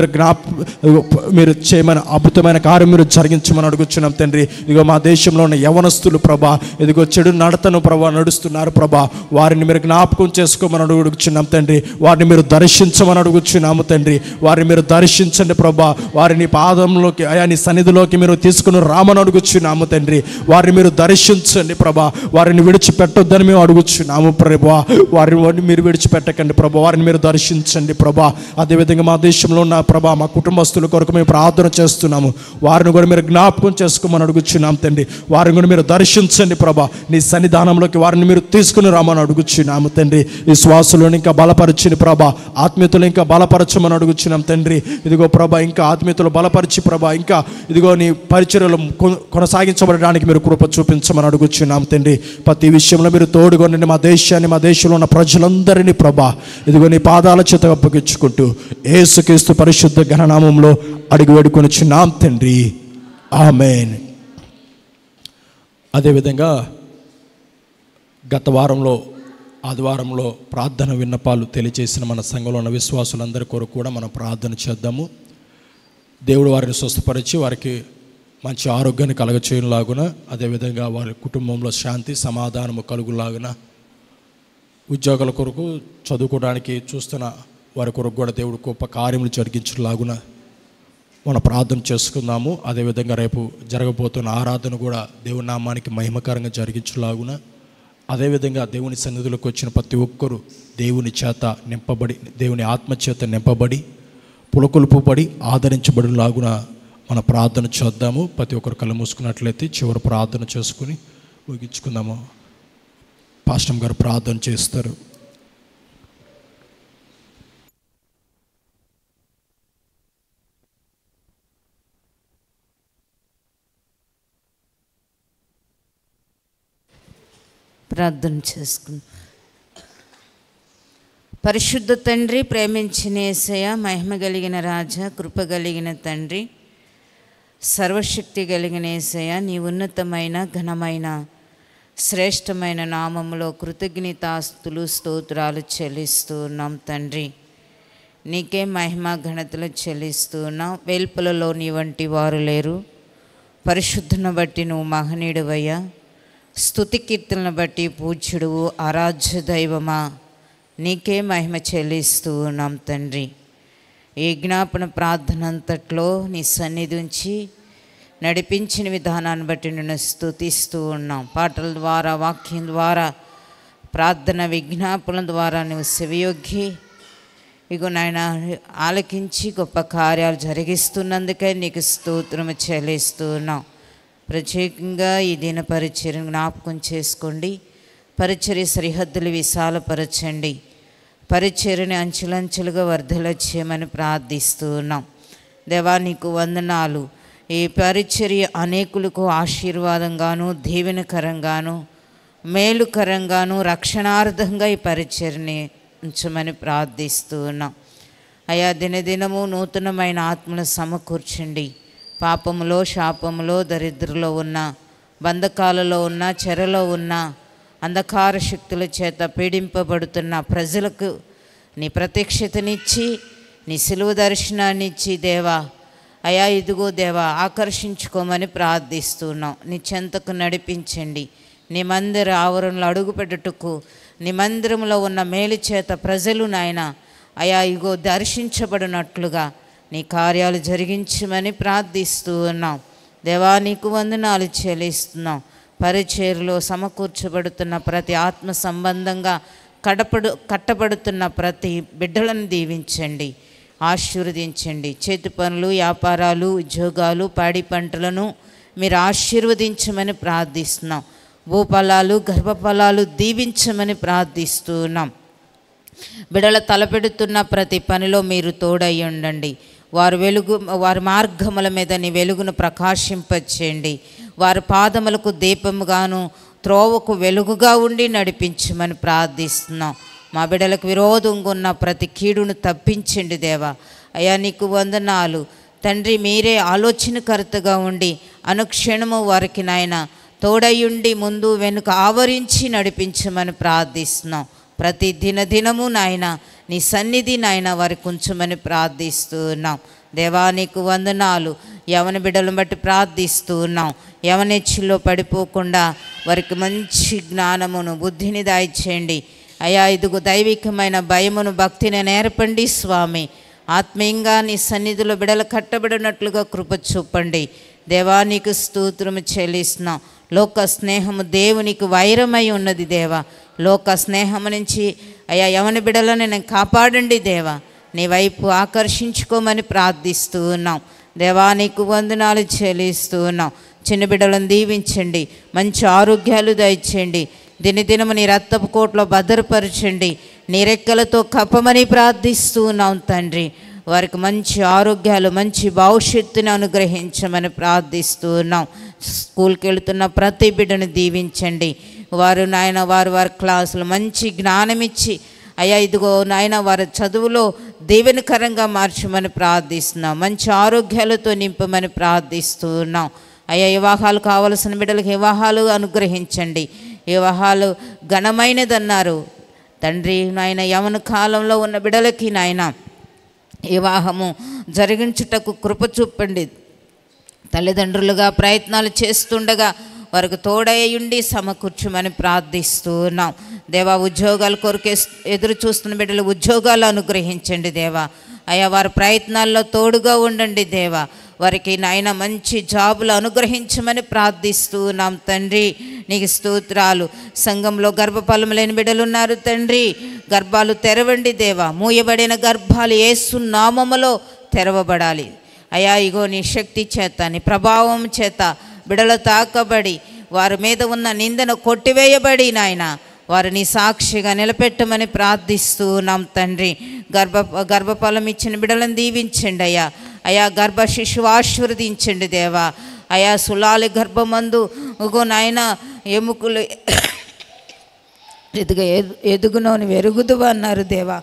మీరు చేయమని అద్భుతమైన కార్యం మీరు జరిగించమని అడుగుచున్నాం తండ్రి. ఇదిగో మా దేశంలో ఉన్న యవనస్తులు ప్రభా ఇదిగో చెడు నడతను ప్రభా నడుస్తున్నారు ప్రభా, వారిని మీరు జ్ఞాపకం చేసుకోమని అడుగుచున్నాం తండ్రి. వారిని మీరు దర్శించమని అడుగుచున్నాము తండ్రి. వారిని మీరు దర్శించండి ప్రభా. వారిని పాదంలోకి అయా నీ సన్నిధిలోకి మీరు తీసుకుని రామని అడుగుచున్నాము తండ్రి. వారిని మీరు దర్శించండి ప్రభా. వారిని విడిచిపెట్టొద్దని మేము అడుగుచున్నాము ప్రభా. వారిని మీరు విడిచిపెట్టకండి ప్రభా. వారిని మీరు దర్శించండి ప్రభా. అదేవిధంగా మా దేశంలో ఉన్న ప్రభా మా కుటుంబస్తుల కొరకు మేము ప్రార్థన చేస్తున్నాము. వారిని కూడా మీరు జ్ఞాపకం చేసుకోమని అడుగుచున్నాం తండ్రి. వారిని కూడా మీరు దర్శించండి ప్రభా. నీ సన్నిధానంలోకి వారిని మీరు తీసుకుని రామని అడుగుచున్నాము తండ్రి. ఈ శ్వాసలను ఇంకా బలపరిచిన ప్రభా, ఆత్మీయతలు ఇంకా బలపరచమని అడుగుచున్నాం తండ్రి. ఇదిగో ప్రభా ఇంకా ఆత్మీయతలు బలపరిచి ప్రభా ఇంకా ఇదిగో నీ పరిచర్యలు కొనసాగించబడడానికి మీరు కృప చూపించమని అడుగుచున్నాం తండ్రి. ప్రతి విషయంలో మీరు తోడుగొనండి. మా దేశాన్ని, మా దేశంలో ఉన్న ప్రజలందరినీ ప్రభా ఇదిగో నీ పాదాల చేత అప్పగించుకుంటూ యేసుక్రీస్తు పరిశుద్ధ ఘననామంలో అడిగి వేడుకొనుచున్నాం తండ్రి. ఆమేన్. అదేవిధంగా గత వారంలో ఆదివారంలో ప్రార్థన విన్నపాలు తెలియజేసిన మన సంఘంలో ఉన్న విశ్వాసులందరి కొరకు కూడా మనం ప్రార్థన చేద్దాము. దేవుడు వారిని స్వస్థపరిచి వారికి మంచి ఆరోగ్యాన్ని కలగచేయలాగున, అదేవిధంగా వారి కుటుంబంలో శాంతి సమాధానము కలుగులాగున, ఉద్యోగాల కొరకు చదువుకోవడానికి చూస్తున్న వారి కొరకు కూడా దేవుడు గొప్ప కార్యములు జరిగించలాగున మనం ప్రార్థన చేసుకుందాము. అదేవిధంగా రేపు జరగబోతున్న ఆరాధన కూడా దేవుని నామానికి మహిమకరంగా జరిగించలాగున, అదేవిధంగా దేవుని సన్నిధిలోకి వచ్చిన ప్రతి ఒక్కరూ దేవుని చేత నింపబడి, దేవుని ఆత్మచేత నింపబడి, పులకొల్పుబడి ఆదరించబడిలాగున మన ప్రార్థన చేద్దాము. ప్రతి ఒక్కరు కళ్ళు మూసుకున్నట్లయితే చివరి ప్రార్థన చేసుకుని ముగించుకుందాము. పాస్టర్ గారు ప్రార్థన చేస్తారు. ప్రార్థన చేసుకుందాం. పరిశుద్ధ తండ్రి, ప్రేమించిన యేసయ్య, మహిమ కలిగిన రాజా, కృప కలిగిన తండ్రి, సర్వశక్తి కలిగిన యేసయ్య, నీ ఉన్నతమైన ఘనమైన శ్రేష్టమైన నామములో కృతజ్ఞతాస్తులు స్తోత్రాలు చెల్లిస్తూ ఉన్నాం తండ్రి. నీకే మహిమ ఘనతలు చెల్లిస్తూ ఉన్నాం. వెల్పులలో నీ వంటి వారు లేరు. పరిశుద్ధను బట్టి నువ్వు మహనీయుడవయ్యా. స్తుతి కీర్తనను బట్టి పూజ్యుడువు, ఆరాధ్య దైవమా, నీకే మహిమ చెల్లిస్తూ ఉన్నాం తండ్రి. ఈ జ్ఞాపన ప్రార్థన అంతట్లో నీ సన్నిధి ఉంచి నడిపించిన విధానాన్ని బట్టి నిన్ను స్తుతిస్తూ ఉన్నాం. పాటల ద్వారా, వాక్యం ద్వారా, ప్రార్థన విజ్ఞాపన ద్వారా నువ్వు సెవియొగ్గి ఇగో నాయన ఆలకించి గొప్ప కార్యాలు జరిగిస్తున్నందుకే నీకు స్తోత్రము చెల్లిస్తూ ఉన్నాం. ప్రత్యేకంగా ఈ దిన పరిచర్యను జ్ఞాపకం చేసుకోండి. పరిచర్య సరిహద్దులు విశాలపరచండి. పరిచర్యని అంచెలంచెలుగా వర్ధల చేయమని ప్రార్థిస్తూ ఉన్నాం. దేవా నీకు వందనాలు. ఈ పరిచర్య అనేకులకు ఆశీర్వాదంగాను, దీవెనకరంగాను, మేలుకరంగాను, రక్షణార్థంగా ఈ పరిచర్యని ఉంచమని ప్రార్థిస్తూ ఉన్నాం. అయా దినదినము నూతనమైన ఆత్మను సమకూర్చండి. పాపములో, శాపములో, దరిద్రలో ఉన్న, బంధకాలలో ఉన్న, చెరలో ఉన్న, అంధకార శక్తుల చేత పీడింపబడుతున్న ప్రజలకు నీ ప్రత్యక్షతనిచ్చి, నీ సిలువ దర్శనాన్ని ఇచ్చి దేవా అయా ఇదిగో దేవా ఆకర్షించుకోమని ప్రార్థిస్తున్నాం. నీ చెంతకు నడిపించండి. నీ మందిర ఆవరణలో అడుగుపెట్టుటకు నీ మందిరంలో ఉన్న మేలు చేత ప్రజలు నాయన అయా ఇగో దర్శించబడినట్లుగా నీ కార్యాలు జరిగించమని ప్రార్థిస్తూ ఉన్నాం. దేవా నీకు వందనాలు చెల్లిస్తున్నాం. పరిచర్యలో సమకూర్చబడుతున్న ప్రతి ఆత్మ సంబంధంగా కట్టబడుతున్న ప్రతి బిడ్డలను దీవించండి, ఆశీర్వదించండి. చేతి పనులు, వ్యాపారాలు, ఉద్యోగాలు, పాడి పంటలను మీరు ఆశీర్వదించమని ప్రార్థిస్తున్నాం. భూఫలాలు, గర్భఫలాలు దీవించమని ప్రార్థిస్తున్నాం. బిడల తలపెడుతున్న ప్రతి పనిలో మీరు తోడై ఉండండి. వారి మార్గముల మీద నీ వెలుగును ప్రకాశింపచేయండి. వారి పాదములకు దీపముగాను, త్రోవకు వెలుగుగా ఉండి నడిపించమని ప్రార్థిస్తున్నాం. మా బిడ్డలకు విరోధంగా ఉన్న ప్రతి కీడును తప్పించండి దేవా. అయ్యా నీకు వందనాలు తండ్రి. మీరే ఆలోచనకర్తగా ఉండి అనుక్షణము వారికి నాయన తోడయుండి ముందు వెనుక ఆవరించి నడిపించమని ప్రార్థిస్తున్నాం. ప్రతి దినము నాయన నీ సన్నిధి నాయన వారికి ఉంచమని ప్రార్థిస్తూ ఉన్నాం. దేవా నీకు వందనాలు. యవన బిడ్డలను బట్టి ప్రార్థిస్తూ ఉన్నాం. యవనెచ్చులో పడిపోకుండా వారికి మంచి జ్ఞానమును బుద్ధిని దయచేయండి అయా. ఇదిగో దైవికమైన భయమును భక్తిని నేర్పండి స్వామి. ఆత్మీయంగా నీ సన్నిధిలో బిడలు కట్టబడినట్లుగా కృప చూపండి. దేవా నీకు స్తోత్రము చెల్లిస్తున్నాం. లోక స్నేహము దేవునికి వైరమై ఉన్నది దేవా. లోక స్నేహము నుంచి అయా యవన బిడలను నేను కాపాడండి దేవా. నీ వైపు ఆకర్షించుకోమని ప్రార్థిస్తూ ఉన్నాం. దేవా నీకు వందనాలు చెల్లిస్తూ ఉన్నాం. చిన్న బిడ్డలను దీవించండి, మంచి ఆరోగ్యాలు దయచేయండి. దినదినము నీ రక్తపు కోట్లో భద్రపరచండి. నీ రెక్కలతో కప్పమని ప్రార్థిస్తూ ఉన్నాం తండ్రి. వారికి మంచి ఆరోగ్యాలు, మంచి భవిష్యత్తుని అనుగ్రహించమని ప్రార్థిస్తూ ఉన్నాం. స్కూల్కి వెళుతున్న ప్రతి బిడ్డను దీవించండి. వారు నాయన వారి క్లాసులు మంచి జ్ఞానం ఇచ్చి అయ్యా ఇదిగో నాయన వారి చదువులో దీవెనకరంగా మార్చమని ప్రార్థిస్తున్నాం. మంచి ఆరోగ్యాలతో నింపమని ప్రార్థిస్తూ ఉన్నాం. అయ్యా వివాహాలు కావలసిన బిడ్డలకు వివాహాలు అనుగ్రహించండి. వివాహాలు ఘనమైనదన్నారు తండ్రి. నాయన యవన కాలంలో ఉన్న బిడ్డలకి నాయన వివాహము జరిగించుటకు కృప చూపండి. తల్లిదండ్రులుగా ప్రయత్నాలు చేస్తుండగా వారికి తోడయ్యుండి సమకూర్చమని ప్రార్థిస్తూ ఉన్నాం. దేవా ఉద్యోగాల కొరకు ఎదురు చూస్తున్న బిడ్డలు ఉద్యోగాలు అనుగ్రహించండి దేవా. అయ్యా వారి ప్రయత్నాల్లో తోడుగా ఉండండి దేవా. వారికి నాయన మంచి జాబులు అనుగ్రహించమని ప్రార్థిస్తూ ఉన్నాం తండ్రి. నీకు స్తోత్రాలు. సంఘంలో గర్భఫలం లేని బిడ్డలు ఉన్నారు తండ్రి. గర్భాలు తెరవండి దేవా. మూయబడిన గర్భాలు యేసు నామములో తెరవబడాలి అయ్యా. ఇగో నీ శక్తి చేత నీ ప్రభావం చేత బిడల తాకబడి వారి మీద ఉన్న నిందను కొట్టివేయబడి నాయన వారిని సాక్షిగా నిలబెట్టమని ప్రార్థిస్తూ ఉన్నాం తండ్రి. గర్భఫలం ఇచ్చిన బిడలను దీవించండి అయ్యా. అయా గర్భ శిశువు ఆశీర్వదించండి దేవా. అయా సులాలి గర్భమందు ఉగో నాయన ఎముకలు ఎదుగునోని వెరుగుదు అన్నారు దేవా.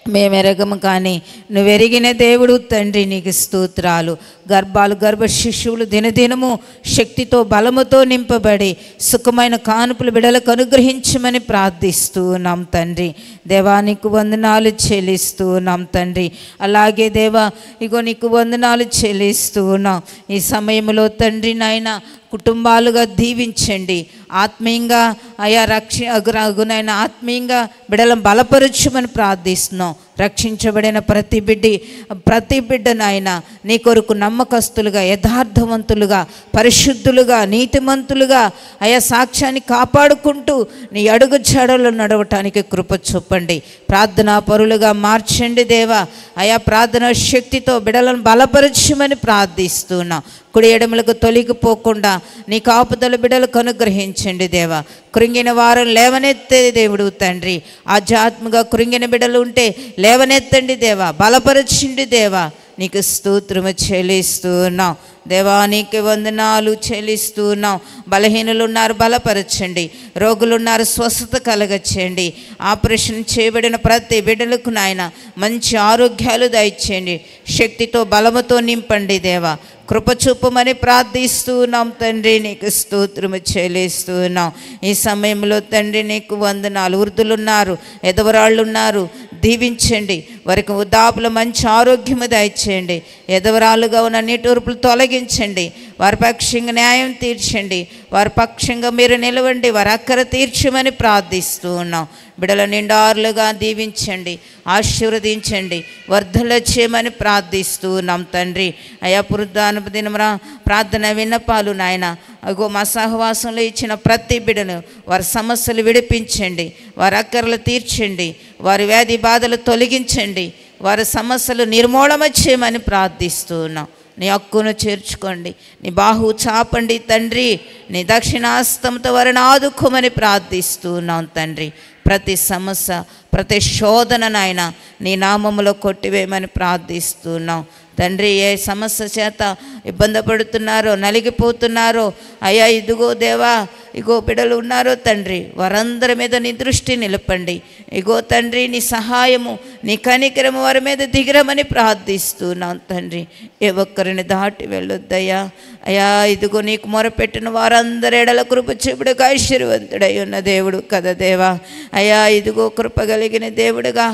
మేమెరగము కానీ నువ్వు ఎరిగిన దేవుడు తండ్రి. నీకు స్తోత్రాలు. గర్భ శిశువులు దినదినము శక్తితో బలముతో నింపబడి సుఖమైన కానుపులు బిడలకు అనుగ్రహించమని ప్రార్థిస్తూ ఉన్నాం తండ్రి. దేవా నీకు వందనాలు చెల్లిస్తూ ఉన్నాం తండ్రి. అలాగే దేవా ఇగో నీకు వందనాలు చెల్లిస్తూ ఉన్నాం. ఈ సమయంలో తండ్రి నాయన కుటుంబాలుగా దీవించండి. ఆత్మీయంగా అయా రక్షణ ఆత్మీయంగా బిడలను బలపరచమని ప్రార్థిస్తున్నాం. రక్షించబడిన ప్రతి బిడ్డ నాయన నీ కొరకు నమ్మకస్తులుగా, యథార్థవంతులుగా, పరిశుద్ధులుగా, నీతిమంతులుగా అయా సాక్ష్యాన్ని కాపాడుకుంటూ నీ అడుగు జాడలు నడవటానికి కృప చూపండి. ప్రార్థనా పరులుగా మార్చండి దేవా. అయా ప్రార్థనా శక్తితో బిడలను బలపరచమని ప్రార్థిస్తున్నాం. కుడి ఎడమలకు తొలగిపోకుండా నీ కాపుదల బిడలకు అనుగ్రహించండి దేవా. కృంగిన వారం లేవనెత్తే దేవుడు తండ్రి. ఆధ్యాత్మిక కృంగిన బిడలు ఉంటే లేవనెత్తండి దేవా. బలపరచండి దేవా. నీకు స్తోత్రము చెల్లిస్తూ ఉన్నాం దేవా. నీకు వందనాలు చెల్లిస్తూ ఉన్నాం. బలహీనులు ఉన్నారు, బలపరచండి. రోగులున్నారు, స్వస్థత కలగచేయండి. ఆపరేషన్ చేయబడిన ప్రతి బిడ్డలకు నాయన మంచి ఆరోగ్యాలు దయచేయండి. శక్తితో బలముతో నింపండి దేవా. కృప చూపమని ప్రార్థిస్తూ ఉన్నాం తండ్రి. నీకు స్తోత్రము చెల్లిస్తూ ఉన్నాం. ఈ సమయంలో తండ్రి నీకు వందనాలు. వృద్ధులున్నారు, ఎదవరాళ్ళు ఉన్నారు, దీవించండి. వారికి వృద్ధాపుల మంచి ఆరోగ్యము దయచేయండి. ఎదవరాలుగా ఉన్న నిట్టూర్పులు తొలగించండి. వారి పక్షంగా న్యాయం తీర్చండి. వారి పక్షంగా మీరు నిలవండి. వారి అక్కర తీర్చమని ప్రార్థిస్తూ ఉన్నాం. బిడల నిండారులుగా దీవించండి, ఆశీర్వదించండి, వర్ధల చేయమని ప్రార్థిస్తూ ఉన్నాం తండ్రి. అయా పురుద్ధానపు దినమున ప్రార్థన విన్నపాలు నాయన అగో మా సహవాసంలో ఇచ్చిన ప్రతి బిడను వారి సమస్యలు విడిపించండి. వారి అక్కరలు తీర్చండి. వారి వ్యాధి బాధలు తొలగించండి. వారి సమస్యలు నిర్మూలన చేయమని ప్రార్థిస్తూ ఉన్నాం. నీ హక్కును చేర్చుకోండి. నీ బాహు చాపండి తండ్రి. నీ దక్షిణాస్తంతో వారిని ఆదుకోమని ప్రార్థిస్తూ ఉన్నాం తండ్రి. ప్రతి సమస్య, ప్రతి శోధన నాయన నీ నామములో కొట్టివేయమని ప్రార్థిస్తున్నాం తండ్రి. ఏ సమస్య చేత ఇబ్బంది పడుతున్నారో, నలిగిపోతున్నారో అయ్యా ఇదిగో దేవా ఇగో బిడ్డలు ఉన్నారో తండ్రి, వారందరి మీద నీ దృష్టి నిలపండి. ఇగో తండ్రి, నీ సహాయము, నీ కనికరము వారి మీద దిగిరమని ప్రార్థిస్తున్నాను తండ్రి. ఏ ఒక్కరిని దాటి వెళ్ళొద్దయ్యా. అయ్యా ఇదిగో నీకు మొరపెట్టిన వారందరి ఎడల కృప చూపుడుగా ఐశ్వర్యవంతుడై ఉన్న దేవుడు కదా దేవా. అయ్యా ఇదిగో కృప కలిగిన దేవుడుగా,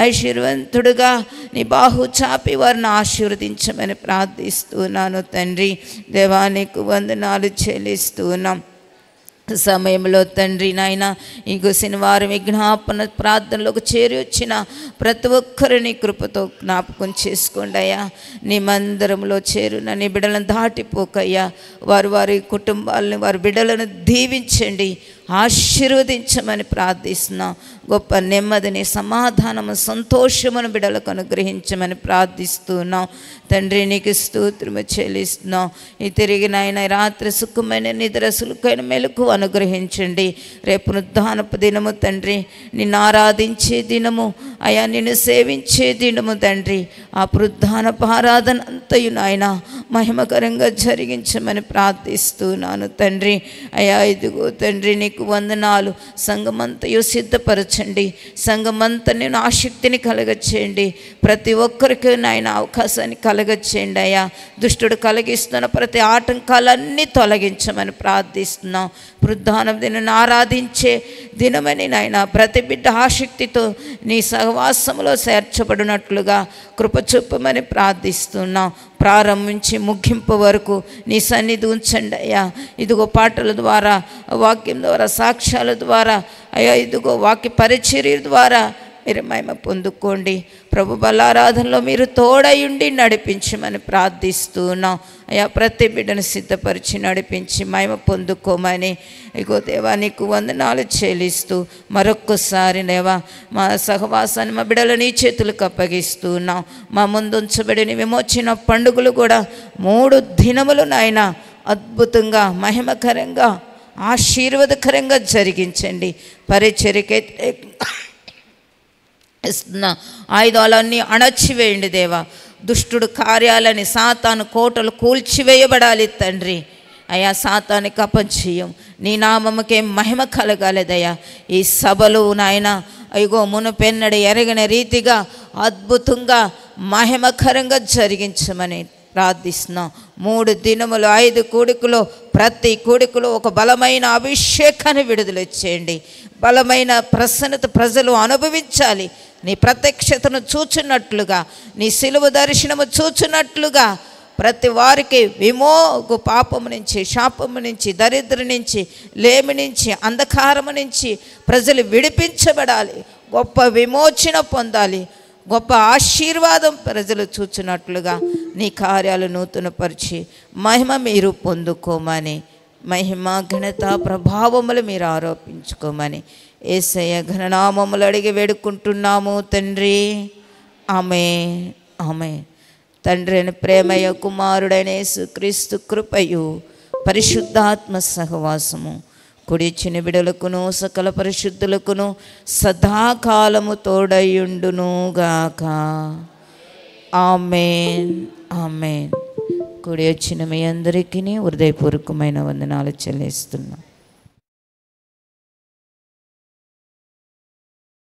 ఐశ్వర్యవంతుడుగా నీ బాహు చాపి వారిని ఆశీర్వదించమని ప్రార్థిస్తున్నాను తండ్రి. దేవా నీకు వందనాలు చెల్లిస్తున్నాం. సమయంలో తండ్రి నాయన ఇంకో శనివారం విజ్ఞాపన ప్రార్థనలోకి చేరి వచ్చిన ప్రతి ఒక్కరిని కృపతో జ్ఞాపకం చేసుకోండి అయ్యా. నీ మందిరంలో చేరున నీ బిడ్డలను దాటిపోకయ్యా. వారి కుటుంబాలని, వారి బిడ్డలను దీవించండి, ఆశీర్వదించమని ప్రార్థిస్తున్నాం. గొప్ప నెమ్మదిని, సమాధానము, సంతోషమును బిడ్డలకు అనుగ్రహించమని ప్రార్థిస్తున్నాం తండ్రి. నీకు స్తోత్రము చెల్లిస్తున్నాం. ఈ తిరిగి నాయన రాత్రి సుఖమైన నిద్ర, సులుకైన మెలకు అనుగ్రహించండి. రేపు పునరుద్ధానపు దినము తండ్రి, నిన్ను ఆరాధించే దినము అయా, నిన్ను సేవించే దినము తండ్రి. ఆ పునరుద్ధానపు ఆరాధన అంతయు నాయన మహిమకరంగా జరిగించమని ప్రార్థిస్తున్నాను తండ్రి. అయా ఇదిగో తండ్రి నీకు వందనాలు. సంఘమంతయు సిద్ధపరచండి, సంఘమంతా నేను ఆసక్తిని కలగచేయండి. ప్రతి ఒక్కరికి నాయన అవకాశాన్ని కలగచేయండి అయ్యా. దుష్టుడు కలిగిస్తున్న ప్రతి ఆటంకాలన్నీ తొలగించమని ప్రార్థిస్తున్నాం. పునరుద్ధానం దినాన్ని ఆరాధించే దినమని నాయన ప్రతి బిడ్డ ఆసక్తితో నీ సహవాసంలో చేర్చబడినట్లుగా కృప చూపమని ప్రార్థిస్తున్నాం. ప్రారంభించి ముగింపు వరకు నీ సన్నిధి ఉంచండి అయ్యా. ఇదిగో పాటల ద్వారా, వాక్యం ద్వారా, సాక్ష్యాల ద్వారా అయ్యా, ఇదిగో వాక్య పరిచర్య ద్వారా మీరు మహిమ పొందుకోండి ప్రభు. బలారాధనలో మీరు తోడయుండి నడిపించమని ప్రార్థిస్తున్నాం అయ్యా. ప్రతి బిడ్డను సిద్ధపరిచి నడిపించి మహిమ పొందుకోమని ఇగో దేవా నీకు వందనాలు చెల్లిస్తూ మరొక్కసారి దేవా మా సహవాసాన్ని, మా బిడ్డలు నీ చేతులకు అప్పగిస్తున్నాం. మా ముందు ఉంచబడిన విమోచన పండుగలు కూడా 3 దినములు నాయన అద్భుతంగా, మహిమకరంగా, ఆశీర్వాదకరంగా జరిగించండి. పరిచర్యకే ఇస్తున్న ఆయుధాలన్నీ అణచివేయండి దేవా. దుష్టుడు కార్యాలని, సాతాను కోటలు కూల్చివేయబడాలి తండ్రి. అయ్యా సాతానికి అపజయం, నీ నామముకే మహిమ కలగాలేదయ్యా. ఈ సభలు నాయన అయ్యో మునుపెన్నడి ఎరగిన రీతిగా అద్భుతంగా మహిమకరంగా జరిగించమని ప్రార్థిస్తున్నాం. 3 దినములు 5 కూడికలో ప్రతి కూడికలో ఒక బలమైన అభిషేకాన్ని విడుదల చేయండి. బలమైన ప్రసన్నత ప్రజలు అనుభవించాలి. నీ ప్రత్యక్షతను చూచున్నట్లుగా, నీ సిలువ దర్శనము చూచున్నట్లుగా ప్రతి వారికి విమోగు, పాపము నుంచి, శాపము నుంచి, దరిద్రం నుంచి, లేమి నుంచి, అంధకారము నుంచి ప్రజలు విడిపించబడాలి. గొప్ప విమోచన పొందాలి. గొప్ప ఆశీర్వాదం ప్రజలు చూచున్నట్లుగా నీ కార్యాలు నూతనపరిచి మహిమ మీరు పొందుకోమని, మహిమ ఘనత ప్రభావములు మీరు ఆరోపించుకోమని యేసయ్య ఘననామములు అడిగి వేడుకుంటున్నాము తండ్రి. ఆమేన్, ఆమేన్. తండ్రి అయిన ప్రేమయ, కుమారుడైన యేసుక్రీస్తు కృపయు, పరిశుద్ధాత్మ సహవాసము కుడిచిన బిడలకును సకల పరిశుద్ధులకును సదాకాలము తోడయుండునుగాక. ఆమేన్, ఆమేన్. కూడి వచ్చిన మీ అందరికీ హృదయపూర్వకమైన వందనాలు చెల్లిస్తున్నాం.